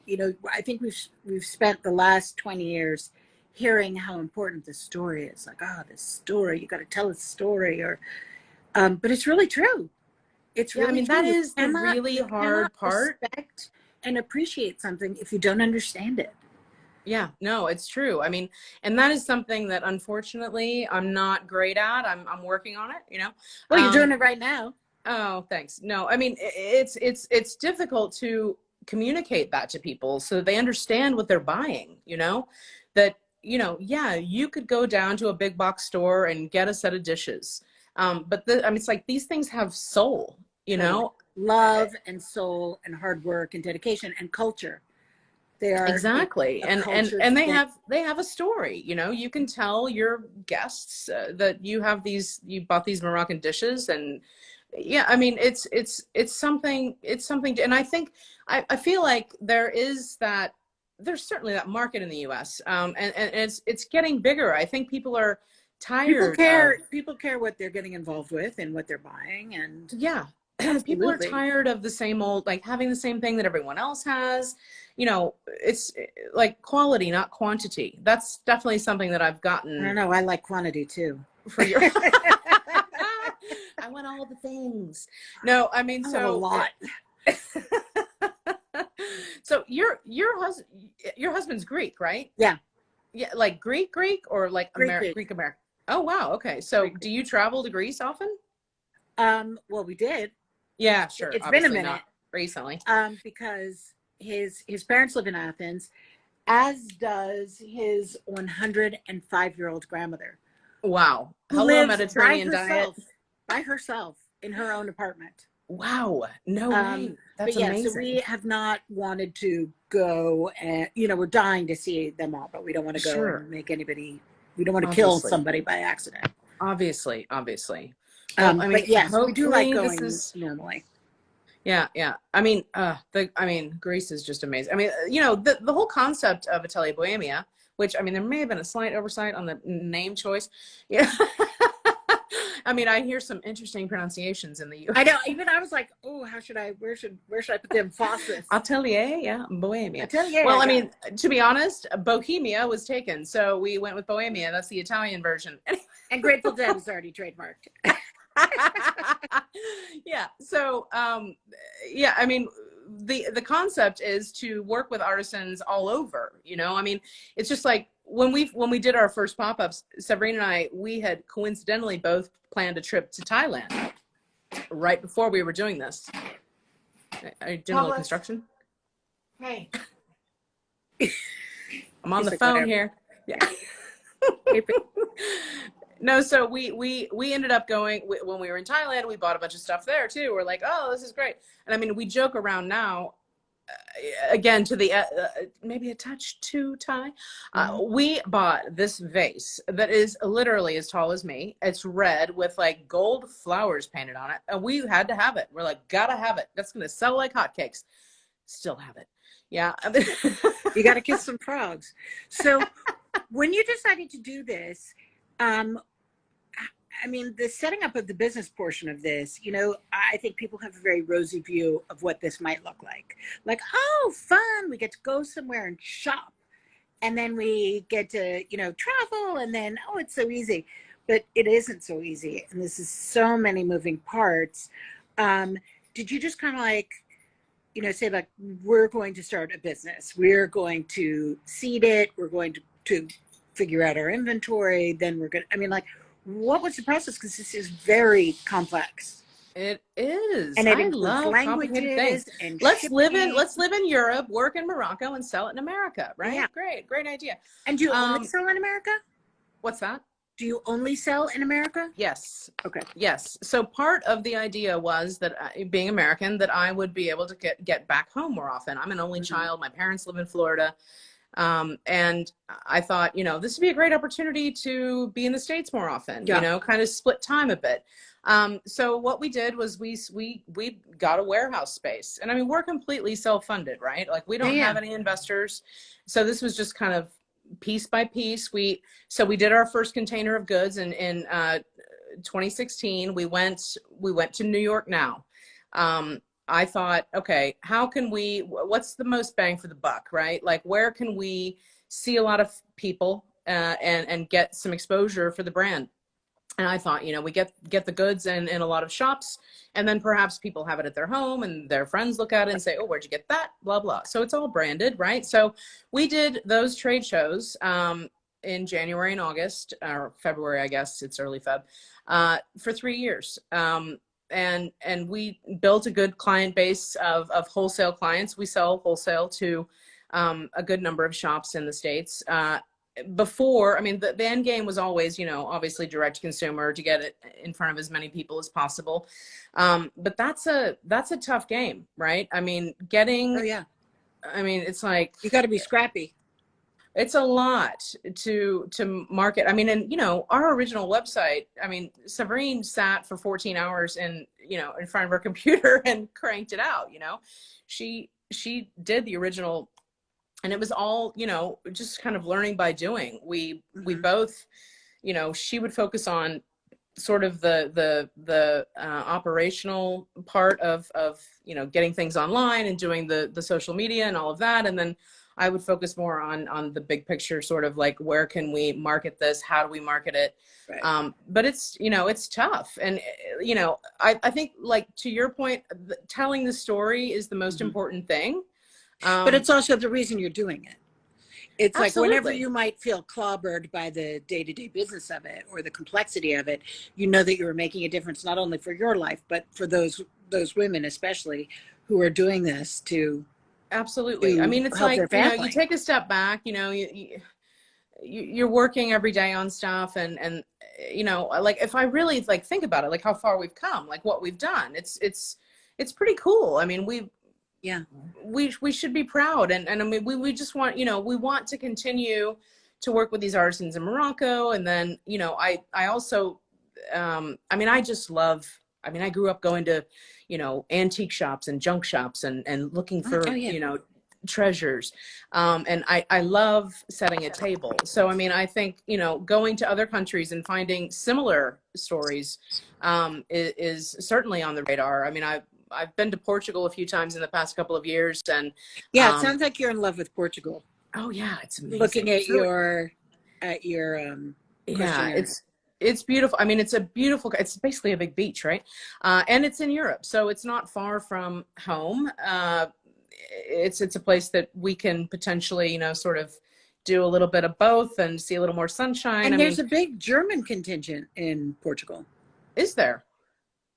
Speaker 1: you know, I think we've spent the last 20 years hearing how important the story is. Like, this story, you got to tell a story, or but it's really true. It's really,
Speaker 2: I mean, that is the really hard part.
Speaker 1: Respect and appreciate something if you don't understand it.
Speaker 2: Yeah, no, it's true. I mean, and that is something that unfortunately I'm not great at. I'm working on it, you know.
Speaker 1: Well, you're doing it right now.
Speaker 2: Oh, thanks. No, I mean, it's difficult to communicate that to people so they understand what they're buying, you know, that, you know, you could go down to a big box store and get a set of dishes. But I mean, it's like, these things have soul, you know,
Speaker 1: love and soul and hard work and dedication and culture. They are
Speaker 2: exactly, and they have a story. You know, you can tell your guests that you bought these Moroccan dishes, and I mean, it's something, and I think I feel like there's certainly that market in the U.S. And it's getting bigger. I think people are tired.
Speaker 1: People care what they're getting involved with and what they're buying, and
Speaker 2: people are tired of the same old, like, having the same thing that everyone else has. You know, it's like quality, not quantity. That's definitely something that I've gotten.
Speaker 1: I don't know. I like quantity too.
Speaker 2: For your, I want all the things. No, I mean,
Speaker 1: a lot.
Speaker 2: So your husband's Greek, right?
Speaker 1: Yeah.
Speaker 2: Yeah, like Greek or like Greek American. Oh wow. Okay. So do you travel to Greece often?
Speaker 1: Well, we did.
Speaker 2: Yeah, sure.
Speaker 1: It's been a minute.
Speaker 2: Not recently.
Speaker 1: Because his parents live in Athens, as does his 105-year-old grandmother.
Speaker 2: Wow. Hello, Mediterranean diet.
Speaker 1: By herself in her own apartment.
Speaker 2: Wow. No way. That's amazing.
Speaker 1: So we have not wanted to go, and, you know, we're dying to see them all, but we don't want to go and make anybody, we don't want to kill somebody by accident.
Speaker 2: Obviously.
Speaker 1: I mean, but yes, we do like going normally.
Speaker 2: Yeah. I mean, Greece is just amazing. I mean, you know, the whole concept of Atelier Boemia, which, I mean, there may have been a slight oversight on the name choice. Yeah. I mean, I hear some interesting pronunciations in the U.S.
Speaker 1: I know. Even I was like, where should I put the emphasis?
Speaker 2: Atelier, Boemia.
Speaker 1: Atelier.
Speaker 2: Well, I mean, to be honest, Bohemia was taken, so we went with Boemia. That's the Italian version.
Speaker 1: And Grateful Dead is already trademarked.
Speaker 2: Yeah. So, I mean, the concept is to work with artisans all over, you know. I mean, it's just like when we did our first pop-ups, Sabrina and I, we had coincidentally both planned a trip to Thailand right before we were doing this. Are you doing a little construction?
Speaker 1: Hey.
Speaker 2: I'm on the phone here. Yeah. No, so we ended up going, when we were in Thailand, we bought a bunch of stuff there too. We're like, oh, this is great. And I mean, we joke around now, again, to the maybe a touch too Thai. We bought this vase that is literally as tall as me. It's red with like gold flowers painted on it, and we had to have it. We're like, gotta have it. That's gonna sell like hotcakes. Still have it. Yeah.
Speaker 1: You got to kiss some frogs. So when you decided to do this, I mean, the setting up of the business portion of this, you know, I think people have a very rosy view of what this might look like. Like, oh, fun. We get to go somewhere and shop. And then we get to, you know, travel. And then, oh, it's so easy. But it isn't so easy. And this is so many moving parts. Did you just kind of like, you know, say like, we're going to start a business. We're going to seed it. We're going to figure out our inventory. Then we're going to, I mean, like, what was the process? Because this is very complex.
Speaker 2: It is.
Speaker 1: And it
Speaker 2: I love complicated things.
Speaker 1: And
Speaker 2: let's live in Europe, work in Morocco, and sell it in America, right? Yeah. Great idea.
Speaker 1: And do you only sell in America?
Speaker 2: What's that?
Speaker 1: Do you only sell in America?
Speaker 2: Yes.
Speaker 1: Okay.
Speaker 2: Yes. So part of the idea was that being American, that I would be able to get back home more often. I'm an only child. My parents live in Florida. And I thought, you know, this would be a great opportunity to be in the States more often, you know, kind of split time a bit. So what we did was we got a warehouse space, and I mean, we're completely self-funded, right? Like we don't have any investors. So this was just kind of piece by piece. So we did our first container of goods in 2016. We went to New York now. I thought, okay, what's the most bang for the buck, right? Like where can we see a lot of people and get some exposure for the brand? And I thought, you know, we get the goods in a lot of shops, and then perhaps people have it at their home and their friends look at it and say, oh, where'd you get that? Blah, blah. So it's all branded, right? So we did those trade shows in January and August, or February, I guess it's early Feb, for 3 years. And we built a good client base of wholesale clients. We sell wholesale to a good number of shops in the States. Before, I mean, the end game was always, you know, obviously direct to consumer, to get it in front of as many people as possible. But that's a tough game, right? I mean, I mean, it's like,
Speaker 1: you got to be scrappy.
Speaker 2: It's a lot to market. I mean, and you know, our original website, I mean, Sabrine sat for 14 hours in front of her computer and cranked it out, you know. She did the original, and it was all, you know, just kind of learning by doing. We both, you know, she would focus on sort of the operational part of, you know, getting things online and doing the social media and all of that. And then I would focus more on the big picture, sort of like, where can we market this? How do we market it? Right. But it's, you know, it's tough. And, you know, I think, like, to your point, telling the story is the most important thing.
Speaker 1: But it's also the reason you're doing it. It's
Speaker 2: absolutely.
Speaker 1: Like whenever you might feel clobbered by the day-to-day business of it or the complexity of it, you know that you're making a difference, not only for your life, but for those women, especially, who are doing this to
Speaker 2: absolutely. I mean, it's like, you know, you take a step back, you know, you're working every day on stuff, and you know, like, if I really like think about it, like how far we've come, like what we've done, it's pretty cool. I mean, we should be proud, and I mean, we just want, you know, we want to continue to work with these artisans in Morocco. And then, you know, I also I mean, I just love, I mean, I grew up going to, you know, antique shops and junk shops and looking for, you know, treasures. And I love setting a table. So, I mean, I think, you know, going to other countries and finding similar stories is certainly on the radar. I mean, I've been to Portugal a few times in the past couple of years, and
Speaker 1: it sounds like you're in love with Portugal.
Speaker 2: Oh yeah, it's amazing.
Speaker 1: Looking at your
Speaker 2: yeah, It's beautiful. I mean, it's a beautiful, it's basically a big beach, right? And it's in Europe, so it's not far from home. It's a place that we can potentially, you know, sort of do a little bit of both and see a little more sunshine.
Speaker 1: And
Speaker 2: I
Speaker 1: there's
Speaker 2: mean,
Speaker 1: a big German contingent in Portugal.
Speaker 2: is there?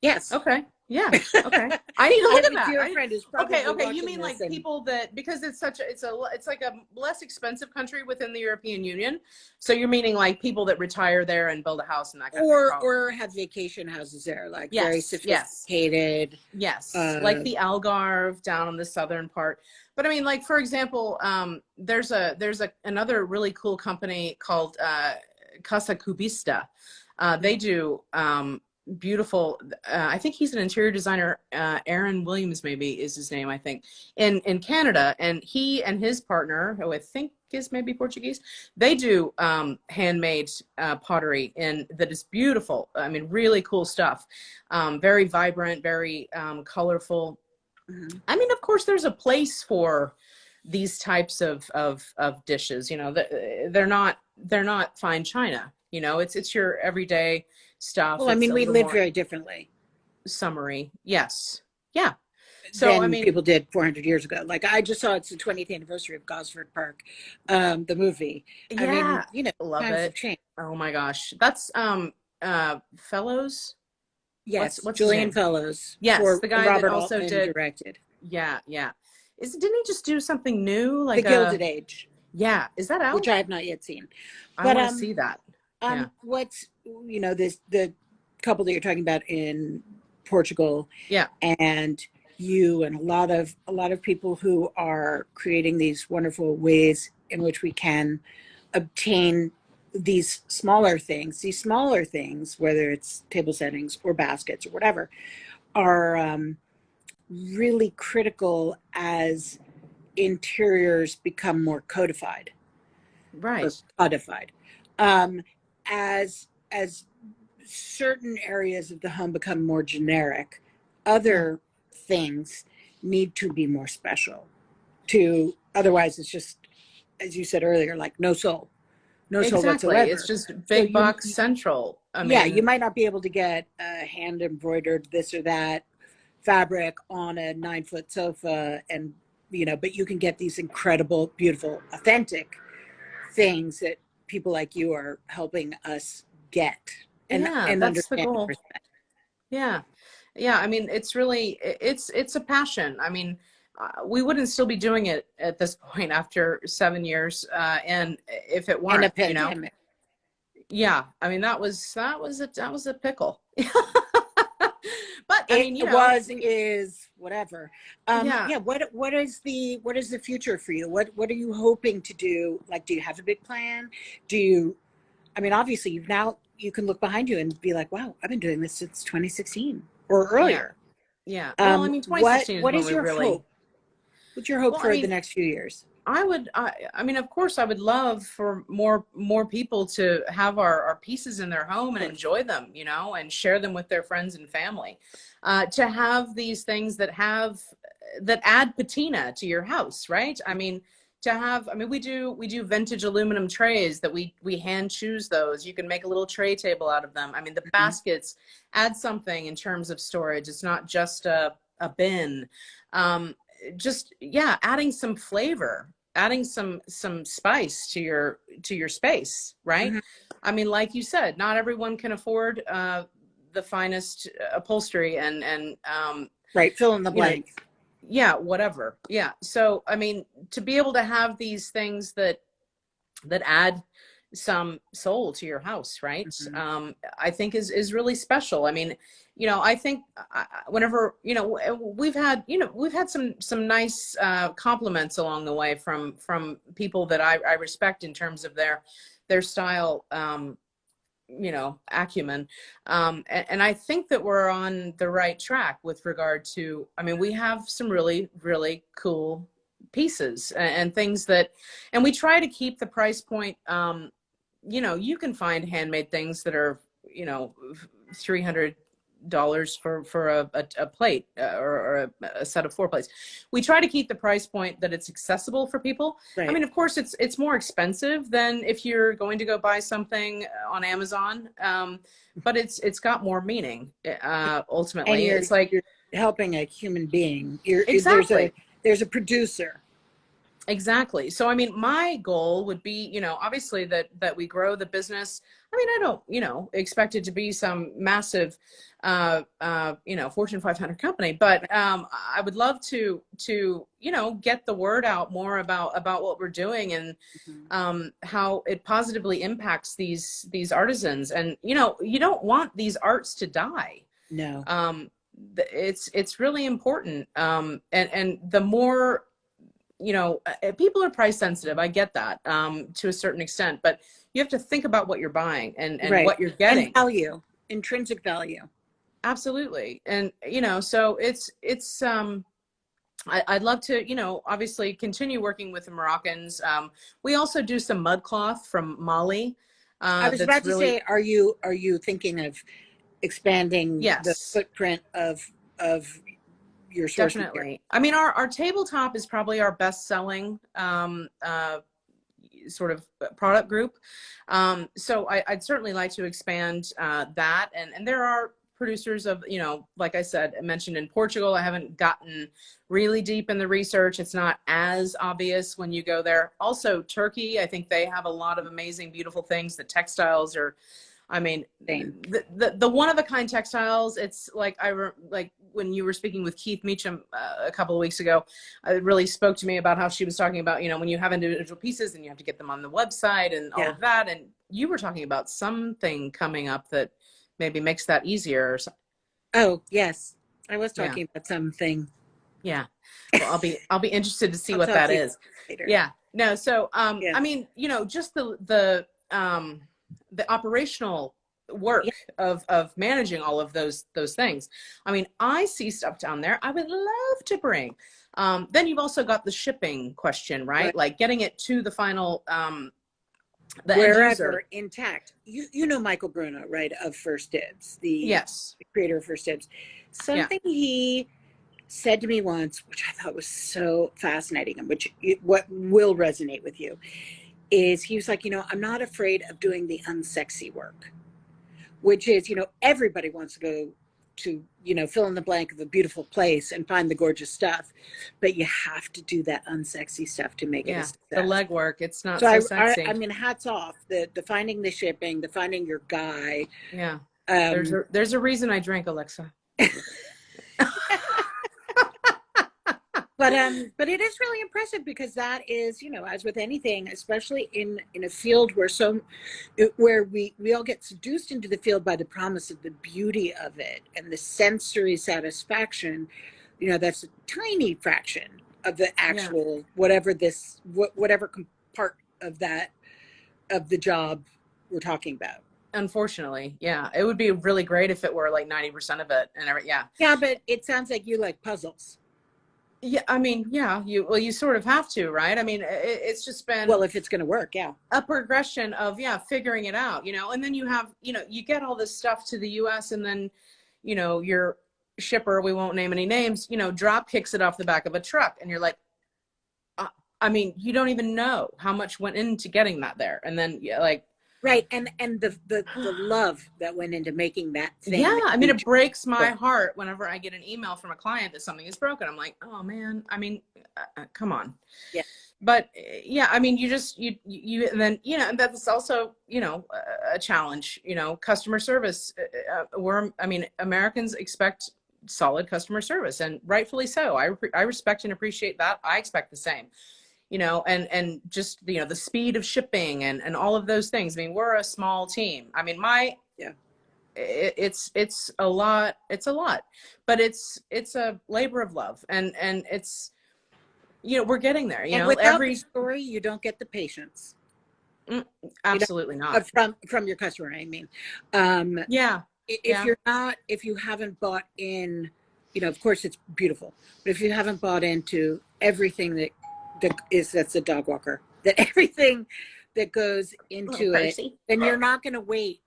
Speaker 1: Yes.
Speaker 2: Okay. Yeah. Okay. I need to look at that.
Speaker 1: Dear friend is probably
Speaker 2: Okay. You mean like
Speaker 1: and...
Speaker 2: people that, because it's such a, it's like a less expensive country within the European Union. So you're meaning like people that retire there and build a house in that country,
Speaker 1: or have vacation houses there, like very sophisticated.
Speaker 2: Yes. Like the Algarve down in the southern part. But I mean, like, for example, there's another really cool company called Casa Cubista. They do beautiful, I think he's an interior designer, Aaron Williams maybe is his name, I think, in Canada, and he and his partner, who I think is maybe Portuguese, they do handmade pottery, and that is beautiful. I mean, really cool stuff, very vibrant, very colorful. Mm-hmm. I mean, of course there's a place for these types of dishes, you know, they're not fine china, you know, it's your everyday stuff.
Speaker 1: Well, I mean, we live very differently.
Speaker 2: Summery. Yes. Yeah. So,
Speaker 1: than
Speaker 2: I mean,
Speaker 1: people did 400 years ago. Like, I just saw it's the 20th anniversary of Gosford Park, the movie.
Speaker 2: Yeah.
Speaker 1: I mean, you know,
Speaker 2: love
Speaker 1: times
Speaker 2: it.
Speaker 1: have changed.
Speaker 2: Oh my gosh. That's, Fellows.
Speaker 1: Yes.
Speaker 2: What's
Speaker 1: Julian Fellows.
Speaker 2: Yes. The guy
Speaker 1: Robert
Speaker 2: that also
Speaker 1: Altman directed.
Speaker 2: Yeah. Yeah. Didn't he just do something new? Like
Speaker 1: The Gilded Age.
Speaker 2: Yeah. Is that out?
Speaker 1: Which I have not yet seen.
Speaker 2: I want to see that. Yeah.
Speaker 1: What's, you know, the couple that you're talking about in Portugal.
Speaker 2: Yeah.
Speaker 1: And you and a lot of people who are creating these wonderful ways in which we can obtain these smaller things, whether it's table settings or baskets or whatever, are really critical as interiors become more codified.
Speaker 2: Right.
Speaker 1: Or codified. As certain areas of the home become more generic, other things need to be more special. Otherwise, it's just, as you said earlier, like no soul whatsoever.
Speaker 2: It's just big box central. I mean,
Speaker 1: yeah, you might not be able to get a hand embroidered this or that fabric on a 9-foot sofa, and you know, but you can get these incredible, beautiful, authentic things that people like you are helping us get. And
Speaker 2: that's the goal. Yeah. I mean, it's really, it's a passion. I mean, we wouldn't still be doing it at this point after 7 years. And if it weren't, you know, yeah, I mean, that was a pickle. But I mean, you know,
Speaker 1: is whatever. What is the future for you? What are you hoping to do? Like, do you have a big plan? I mean, obviously you can look behind you and be like, wow, I've been doing this since 2016 or earlier.
Speaker 2: Yeah. Well, I mean, 2016
Speaker 1: what is your
Speaker 2: really...
Speaker 1: hope? What's your hope for the next few years?
Speaker 2: I mean, of course, I would love for more people to have our pieces in their home and enjoy them, you know, and share them with their friends and family. To have these things that add patina to your house, right? I mean, we do vintage aluminum trays that we hand choose those. You can make a little tray table out of them. I mean, the baskets add something in terms of storage. It's not just a bin. Adding some flavor, adding some spice to your space, right? Mm-hmm. I mean, like you said, not everyone can afford the finest upholstery and
Speaker 1: right, fill in the blank.
Speaker 2: Yeah, whatever. Yeah. So, I mean, to be able to have these things that add some soul to your house, right? Mm-hmm. I think is really special. I mean, you know, I think whenever, you know, we've had some nice compliments along the way from people that I respect in terms of their style, you know, acumen. And I think that we're on the right track with regard to, I mean, we have some really, really cool pieces and things and we try to keep the price point, you know, you can find handmade things that are, you know, $300 for a plate or a set of 4 plates. We try to keep the price point that it's accessible for people.
Speaker 1: Right.
Speaker 2: I mean, of course, it's more expensive than if you're going to go buy something on Amazon, but it's got more meaning. Ultimately,
Speaker 1: And
Speaker 2: it's like
Speaker 1: you're helping a human being.
Speaker 2: Exactly.
Speaker 1: There's a producer.
Speaker 2: Exactly. So, I mean, my goal would be, obviously that we grow the business. I mean, I don't, expect it to be some massive, Fortune 500 company, but I would love to, get the word out more about what we're doing and how it positively impacts these artisans. And, you don't want these arts to die.
Speaker 1: No.
Speaker 2: It's really important. And the more, people are price sensitive. I get that to a certain extent, but you have to think about what you're buying and
Speaker 1: right.
Speaker 2: what you're getting.
Speaker 1: And value, intrinsic value.
Speaker 2: Absolutely. And, so I'd love to, obviously continue working with the Moroccans. We also do some mud cloth from Mali.
Speaker 1: I was about to say, are you thinking of expanding
Speaker 2: Yes.
Speaker 1: the footprint of your source?
Speaker 2: Definitely. I mean, our tabletop is probably our best selling sort of product group. So I'd certainly like to expand that. And there are producers of, like I said, I mentioned in Portugal. I haven't gotten really deep in the research. It's not as obvious when you go there. Also, Turkey, I think they have a lot of amazing, beautiful things. The textiles are, I mean, the one-of-a-kind textiles. It's like like when you were speaking with Keith Meacham a couple of weeks ago, it really spoke to me about how she was talking about, when you have individual pieces and you have to get them on the website and all of that. And you were talking about something coming up that maybe makes that easier. Or something.
Speaker 1: Oh, yes. I was talking about something.
Speaker 2: Yeah. Well, I'll be interested to see what that is. Later. Yeah. No. So, I mean, just the operational work of managing all of those things. I mean, I see stuff down there I would love to bring. Then you've also got the shipping question, right? Like getting it to the final, the
Speaker 1: wherever intact. You know Michael Bruno, right? Of First Dibs, the creator of First Dibs. Something he said to me once, which I thought was so fascinating, and what will resonate with you, is he was like, I'm not afraid of doing the unsexy work, which is, everybody wants to go to, fill in the blank of a beautiful place and find the gorgeous stuff, but you have to do that unsexy stuff to make it a success.
Speaker 2: The legwork. It's not so sexy.
Speaker 1: I mean, hats off, the finding the shipping, the finding your guy.
Speaker 2: Yeah. There's a reason I drink, Alexa.
Speaker 1: But it is really impressive because that is, as with anything, especially in a field where we all get seduced into the field by the promise of the beauty of it and the sensory satisfaction, that's a tiny fraction of the actual whatever part of the job we're talking about.
Speaker 2: Unfortunately, it would be really great if it were like 90% of it and everything.
Speaker 1: Yeah, but it sounds like you like puzzles.
Speaker 2: Yeah, I mean, you sort of have to, right? I mean, it's just been,
Speaker 1: well, if it's going to work,
Speaker 2: a progression of figuring it out, and then you have, you get all this stuff to the US and then, your shipper, we won't name any names, drop kicks it off the back of a truck and you're like, I mean, you don't even know how much went into getting that there. And then
Speaker 1: right. And the love that went into making that thing.
Speaker 2: Yeah. I mean, it breaks my heart whenever I get an email from a client that something is broken. I'm like, oh man, I mean, come on.
Speaker 1: Yeah.
Speaker 2: But I mean, you and then, and that's also, a challenge, customer service. Americans expect solid customer service, and rightfully so. I respect and appreciate that. I expect the same. And just, the speed of shipping and all of those things. I mean, we're a small team. I mean, it's a lot, but it's a labor of love and it's, we're getting there,
Speaker 1: and without the story, you don't get the patience.
Speaker 2: Absolutely not.
Speaker 1: From your customer, I mean. If you haven't bought in, of course it's beautiful, but if you haven't bought into everything that's a dog walker, that everything that goes into it, then you're not going to wait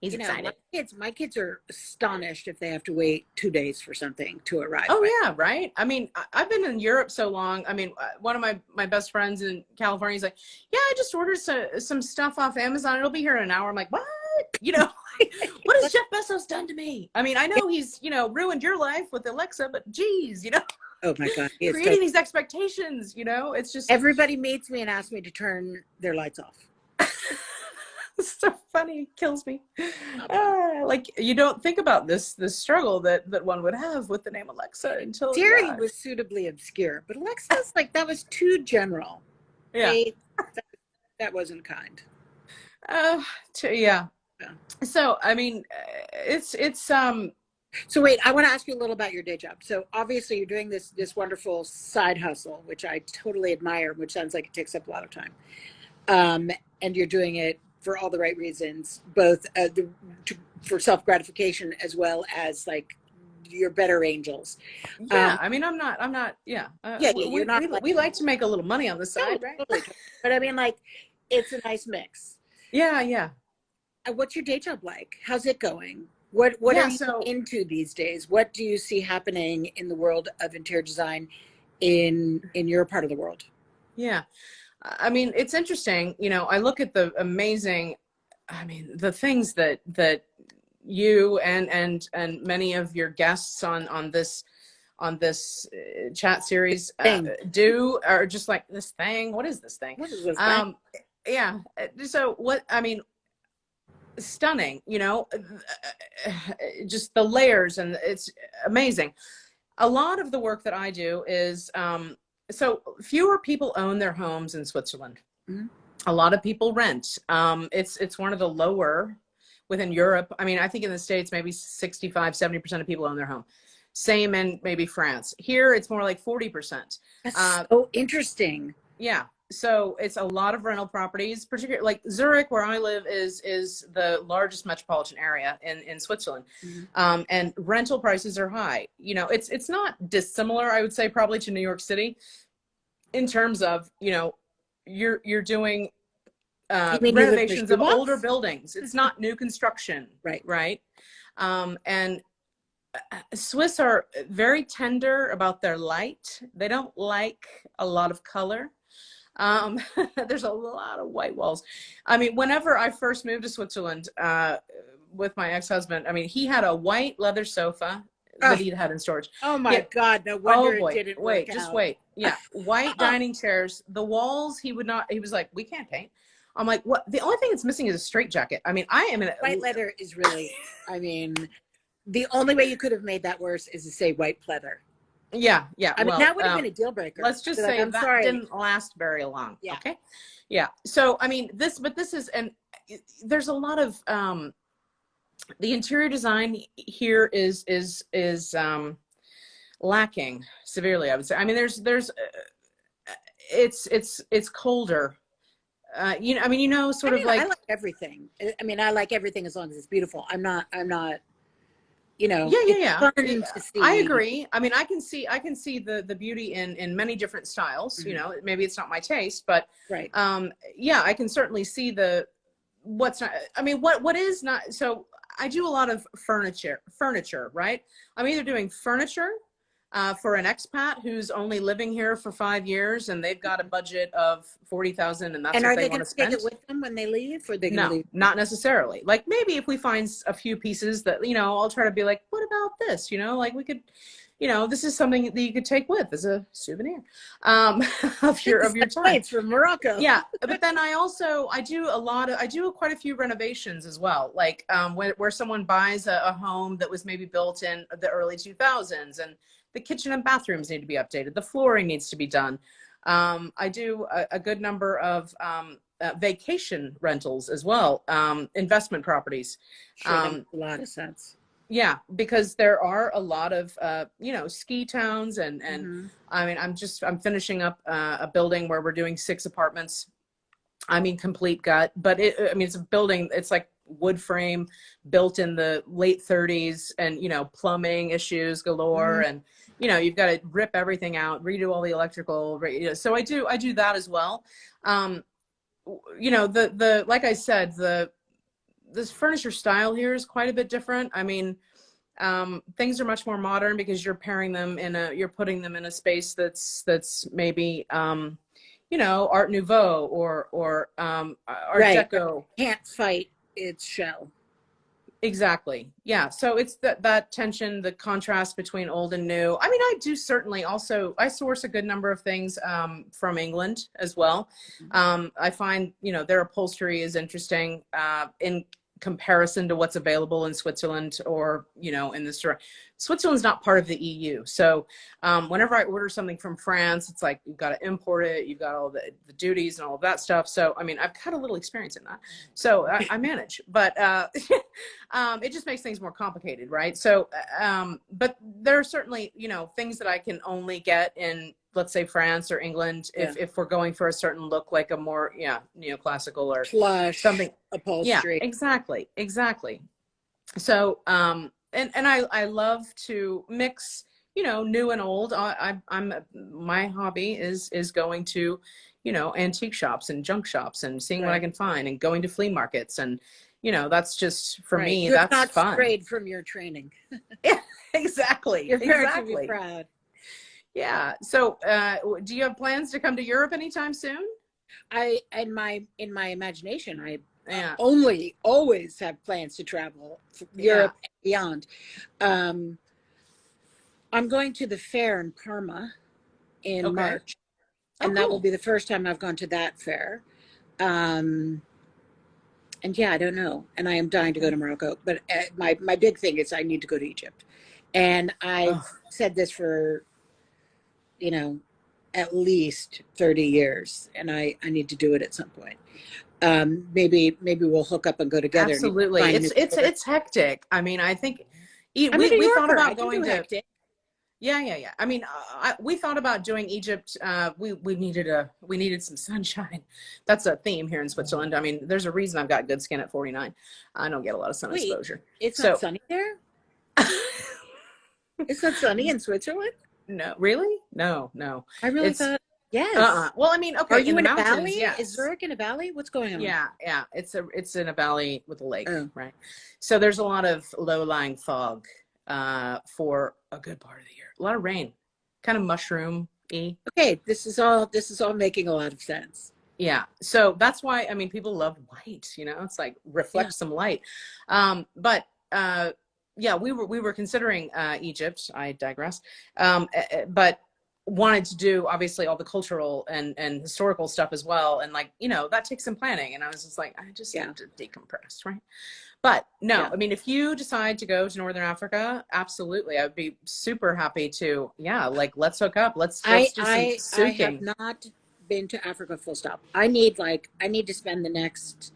Speaker 2: He's
Speaker 1: You know,
Speaker 2: excited.
Speaker 1: my kids are astonished if they have to wait 2 days for something to arrive.
Speaker 2: Oh yeah, right. I mean, I've been in Europe so long. I mean, one of my best friends in California is like, yeah, I just ordered some stuff off Amazon. It'll be here in an hour. I'm like, what? You know, what has Jeff Bezos done to me? I mean, I know he's, you know, ruined your life with Alexa, but geez, you know.
Speaker 1: Oh my God.
Speaker 2: Creating these expectations, you know, it's just.
Speaker 1: Everybody meets me and asks me to turn their lights off.
Speaker 2: It's so funny, kills me. Like, you don't think about this struggle that one would have with the name Alexa until
Speaker 1: Siri was suitably obscure, but Alexa's like, that was too general.
Speaker 2: Yeah.
Speaker 1: That wasn't kind.
Speaker 2: Yeah. So I mean, it's
Speaker 1: So wait, I want to ask you a little about your day job. So obviously you're doing this wonderful side hustle, which I totally admire, which sounds like it takes up a lot of time. And you're doing it for all the right reasons, both for self-gratification as well as like your better angels.
Speaker 2: Yeah, I mean, I'm not. Yeah, we like to make a little money on the side, right?
Speaker 1: Totally. But I mean, like, it's a nice mix.
Speaker 2: Yeah.
Speaker 1: What's your day job like? How's it going? What are you into these days? What do you see happening in the world of interior design in your part of the world?
Speaker 2: Yeah. I mean, it's interesting. You know, I look at the amazing, I mean, the things that you and many of your guests on this chat series do, are just like, this thing. What is this thing?
Speaker 1: What is this thing?
Speaker 2: Yeah. So what, I mean, stunning, you know, just the layers, and it's amazing. A lot of the work that I do is, so fewer people own their homes in Switzerland. Mm-hmm. A lot of people rent. It's one of the lower within Europe. I mean, I think in the States, maybe 65, 70% of people own their home. Same in maybe France. Here, it's more like 40%.
Speaker 1: That's so interesting.
Speaker 2: Yeah. So it's a lot of rental properties, particularly like Zurich, where I live, is the largest metropolitan area in Switzerland. Mm-hmm. And rental prices are high. You know, it's not dissimilar, I would say, probably to New York City in terms of, you know, you're doing renovations of older buildings. It's not new construction. Right. And Swiss are very tender about their light. They don't like a lot of color. There's a lot of white walls. I mean, whenever I first moved to Switzerland with my ex-husband, I mean, he had a white leather sofa that he'd had in storage.
Speaker 1: Oh my God, no wonder it didn't work out.
Speaker 2: Just wait. Yeah, white dining chairs. The walls, he was like, we can't paint. I'm like, what? The only thing that's missing is a straitjacket. I mean, I am in
Speaker 1: white leather is really, I mean, the only way you could have made that worse is to say white pleather.
Speaker 2: Yeah.
Speaker 1: I mean, that would have been a deal breaker.
Speaker 2: Let's just say that didn't last very long. Yeah. Okay. Yeah. So, I mean, this is, and there's a lot of, the interior design here is lacking severely, I would say. I mean, it's colder. You know, I mean, you know, sort of like,
Speaker 1: I like everything. I mean, I like everything as long as it's beautiful. I'm not, you know.
Speaker 2: Yeah. Fun to see. I agree. I mean, I can see the beauty in many different styles. Mm-hmm. You know, maybe it's not my taste, but yeah, I can certainly see what's not. I mean, what is not. So I do a lot of furniture, right? I'm either doing furniture for an expat who's only living here for 5 years and they've got a budget of $40,000 and that's what they want to spend.
Speaker 1: And are they going to take it with them when they leave? Or
Speaker 2: No, not necessarily. Like maybe if we find a few pieces that, you know, I'll try to be like, what about this? You know, like we could, you know, this is something that you could take with as a souvenir of your time.
Speaker 1: It's from Morocco.
Speaker 2: Yeah, but then I do quite a few renovations as well. Like where someone buys a home that was maybe built in the early 2000s and the kitchen and bathrooms need to be updated. The flooring needs to be done. I do a good number of vacation rentals as well, investment properties.
Speaker 1: Sure, makes a lot of sense.
Speaker 2: Yeah, because there are a lot of, you know, ski towns and mm-hmm. I mean, I'm finishing up a building where we're doing 6 apartments. I mean, complete gut, but it's a building, it's like wood frame built in the late 30s and, you know, plumbing issues galore. Mm-hmm. And, you know, you've got to rip everything out, redo all the electrical. You know, so I do that as well. You know, like I said, this furniture style here is quite a bit different. I mean, things are much more modern because you're pairing them you're putting them in a space that's maybe, you know, Art Nouveau or Art Deco.
Speaker 1: Can't fight its shell.
Speaker 2: Exactly. Yeah. So it's that tension, the contrast between old and new. I mean, I do certainly also, I source a good number of things from England as well. I find, you know, their upholstery is interesting in comparison to what's available in Switzerland or, you know, in the store. Switzerland's not part of the EU. So whenever I order something from France, it's like, you've got to import it. You've got all the duties and all of that stuff. So, I mean, I've had a little experience in that. So I manage, but it just makes things more complicated, right? So, but there are certainly, you know, things that I can only get in, let's say, France or England, if we're going for a certain look, like a more, neoclassical or
Speaker 1: plush
Speaker 2: something.
Speaker 1: upholstery.
Speaker 2: Yeah, exactly. So, and I love to mix, you know, new and old. My hobby is going to, you know, antique shops and junk shops and seeing what I can find and going to flea markets. And, you know, that's just, for me,
Speaker 1: You're
Speaker 2: that's
Speaker 1: not
Speaker 2: fun.
Speaker 1: strayed from your training.
Speaker 2: Yeah, exactly.
Speaker 1: Your parents would be proud.
Speaker 2: Yeah. So, do you have plans to come to Europe anytime soon?
Speaker 1: In my imagination, I always have plans to travel Europe and beyond. I'm going to the fair in Parma in March, and that will be the first time I've gone to that fair. And I don't know. And I am dying to go to Morocco, but my big thing is I need to go to Egypt. And I've said this for, you know, at least 30 years, and I need to do it at some point. Maybe we'll hook up and go together.
Speaker 2: Absolutely. It's hectic. I mean, I think we thought about going to hectic. Yeah. I mean, we thought about doing Egypt. We needed some sunshine. That's a theme here in Switzerland. I mean, there's a reason I've got good skin at 49. I don't get a lot of sun exposure.
Speaker 1: It's not sunny there? It's not sunny in Switzerland?
Speaker 2: No, really? No.
Speaker 1: I really thought, yes.
Speaker 2: Well, I mean, okay.
Speaker 1: Are you in a
Speaker 2: mountains,
Speaker 1: valley?
Speaker 2: yes.
Speaker 1: Is Zurich in a valley? What's going on?
Speaker 2: Yeah. It's in a valley with a lake, right? So there's a lot of low-lying fog for a good part of the year. A lot of rain, kind of mushroom-y.
Speaker 1: Okay, this is all making a lot of sense.
Speaker 2: Yeah. So that's why, I mean, people love white, you know, it's like reflect some light. But we were considering Egypt. I digress. But wanted to do obviously all the cultural and historical stuff as well. And like, you know, that takes some planning. And I was just like, I just need to decompress, right? But no, I mean, if you decide to go to Northern Africa, absolutely. I would be super happy to, like, let's hook up. Let's do some suking.
Speaker 1: I have not been to Africa full stop. I need to spend the next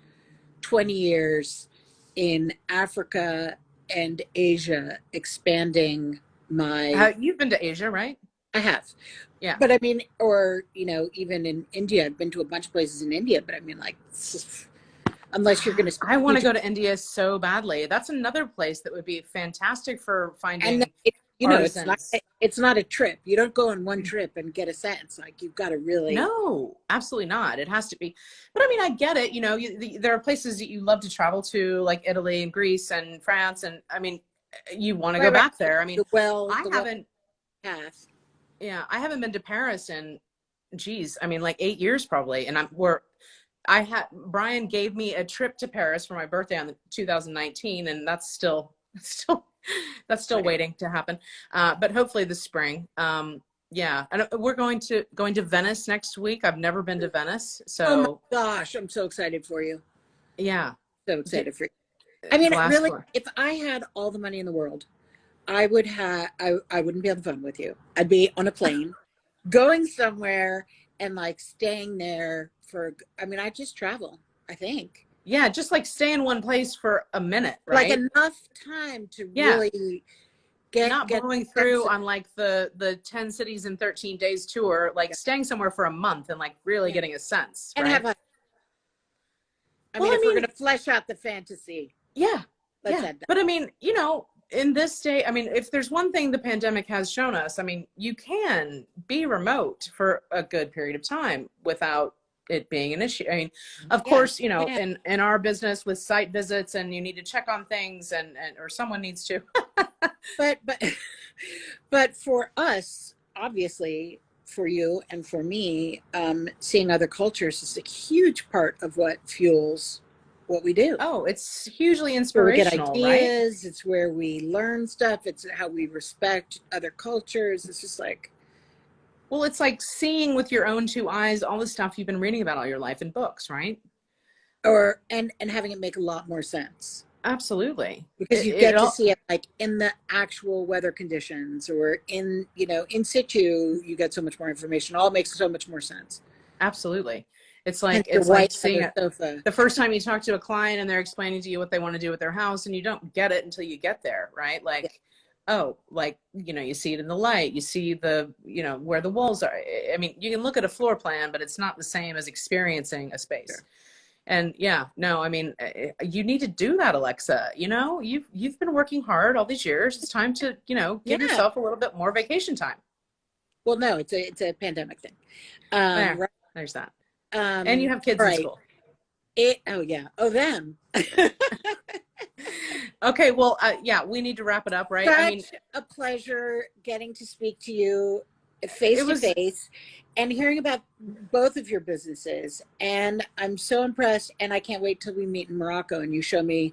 Speaker 1: 20 years in Africa and Asia expanding my...
Speaker 2: You've been to Asia, right?
Speaker 1: I have.
Speaker 2: Yeah.
Speaker 1: But I mean, or, you know, even in India, I've been to a bunch of places in India, but I mean, like, unless you're going to...
Speaker 2: I want to go to India so badly. That's another place that would be fantastic for finding artisans.
Speaker 1: It's not a trip. You don't go on one trip and get a sense. Like, you've got to really...
Speaker 2: No, absolutely not. It has to be. But I mean, I get it. You know, there are places that you love to travel to, like Italy and Greece and France. And I mean, you want to go back there. I mean, I haven't been to Paris in, I mean, like 8 years probably. And Brian gave me a trip to Paris for my birthday on 2019, and that's still waiting to happen. But hopefully this spring. And we're going to Venice next week. I've never been to Venice, so.
Speaker 1: Oh my gosh, I'm so excited for you.
Speaker 2: Yeah,
Speaker 1: so excited for you. I mean, really, if I had all the money in the world, I wouldn't be on the phone with you. I'd be on a plane, going somewhere and like staying there I just travel, I think.
Speaker 2: Yeah, just like stay in one place for a minute, right?
Speaker 1: Like enough time to really get
Speaker 2: going through on like the 10 cities in 13 days tour, like staying somewhere for a month and like really getting a sense.
Speaker 1: And
Speaker 2: right?
Speaker 1: if we're going to flesh out the fantasy.
Speaker 2: Yeah.
Speaker 1: Let's add that.
Speaker 2: But I mean, you know, in this state, I mean, if there's one thing the pandemic has shown us, I mean, you can be remote for a good period of time without it being an issue. I mean, of
Speaker 1: Yeah.
Speaker 2: course, you know,
Speaker 1: Yeah.
Speaker 2: in our business with site visits, and you need to check on things, and or someone needs to.
Speaker 1: But but for us, obviously, for you and for me, seeing other cultures is a huge part of what fuels what we do.
Speaker 2: Oh, it's hugely
Speaker 1: Where we get
Speaker 2: inspirational, right?
Speaker 1: ideas, it's where we learn stuff, it's how we respect other cultures. It's just like,
Speaker 2: Well, it's like seeing with your own two eyes all the stuff you've been reading about all your life in books, right?
Speaker 1: or and having it make a lot more sense.
Speaker 2: Absolutely.
Speaker 1: Because you get to see it like in the actual weather conditions, or in, you know, in situ, you get so much more information. It all makes so much more sense.
Speaker 2: Absolutely. It's
Speaker 1: And
Speaker 2: like,
Speaker 1: your
Speaker 2: it's like
Speaker 1: white
Speaker 2: seeing
Speaker 1: leather sofa.
Speaker 2: the first time you talk to a client and they're explaining to you what they want to do with their house, and you don't get it until you get there, right? Like, oh, like, you know, you see it in the light, you see the, you know, where the walls are. I mean, you can look at a floor plan, but it's not the same as experiencing a space.
Speaker 1: Sure.
Speaker 2: And yeah, no, I mean, you need to do that, Alexa. You know, you've been working hard all these years. It's time to, you know, give yourself a little bit more vacation time.
Speaker 1: Well, no, it's a pandemic thing.
Speaker 2: There, there's that. And you have kids in school.
Speaker 1: Oh yeah. Oh, them.
Speaker 2: Okay, well, yeah, we need to wrap it up, right?
Speaker 1: Such
Speaker 2: I mean,
Speaker 1: a pleasure getting to speak to you face to face and hearing about both of your businesses. And I'm so impressed, and I can't wait till we meet in Morocco and you show me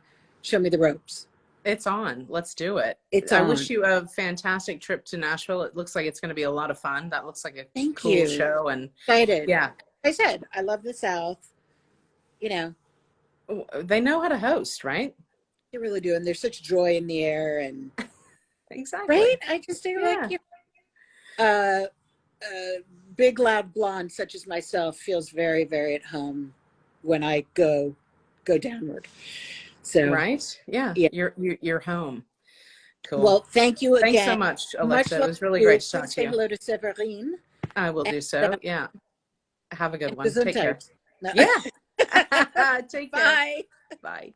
Speaker 1: the ropes.
Speaker 2: It's on. Let's do it.
Speaker 1: It's
Speaker 2: I
Speaker 1: on.
Speaker 2: wish you a fantastic trip to Nashville. It looks like it's going to be a lot of fun. That looks like a
Speaker 1: Thank
Speaker 2: cool
Speaker 1: you.
Speaker 2: show. And
Speaker 1: Excited.
Speaker 2: yeah,
Speaker 1: I said, I love the South. You know,
Speaker 2: they know how to host, right?
Speaker 1: they really do. And there's such joy in the air, and
Speaker 2: Exactly.
Speaker 1: right. I just think like, you know, big loud blonde such as myself feels very, very at home when I go downward. So
Speaker 2: right. Yeah. You're home. Cool.
Speaker 1: Well, thank you again.
Speaker 2: Thanks so much, Alexa. It was really great to talk to you.
Speaker 1: Say hello to Severine.
Speaker 2: I will do so. Yeah. Have a good one. Take care.
Speaker 1: No.
Speaker 2: Yeah. Take care.
Speaker 1: Bye.
Speaker 2: Bye.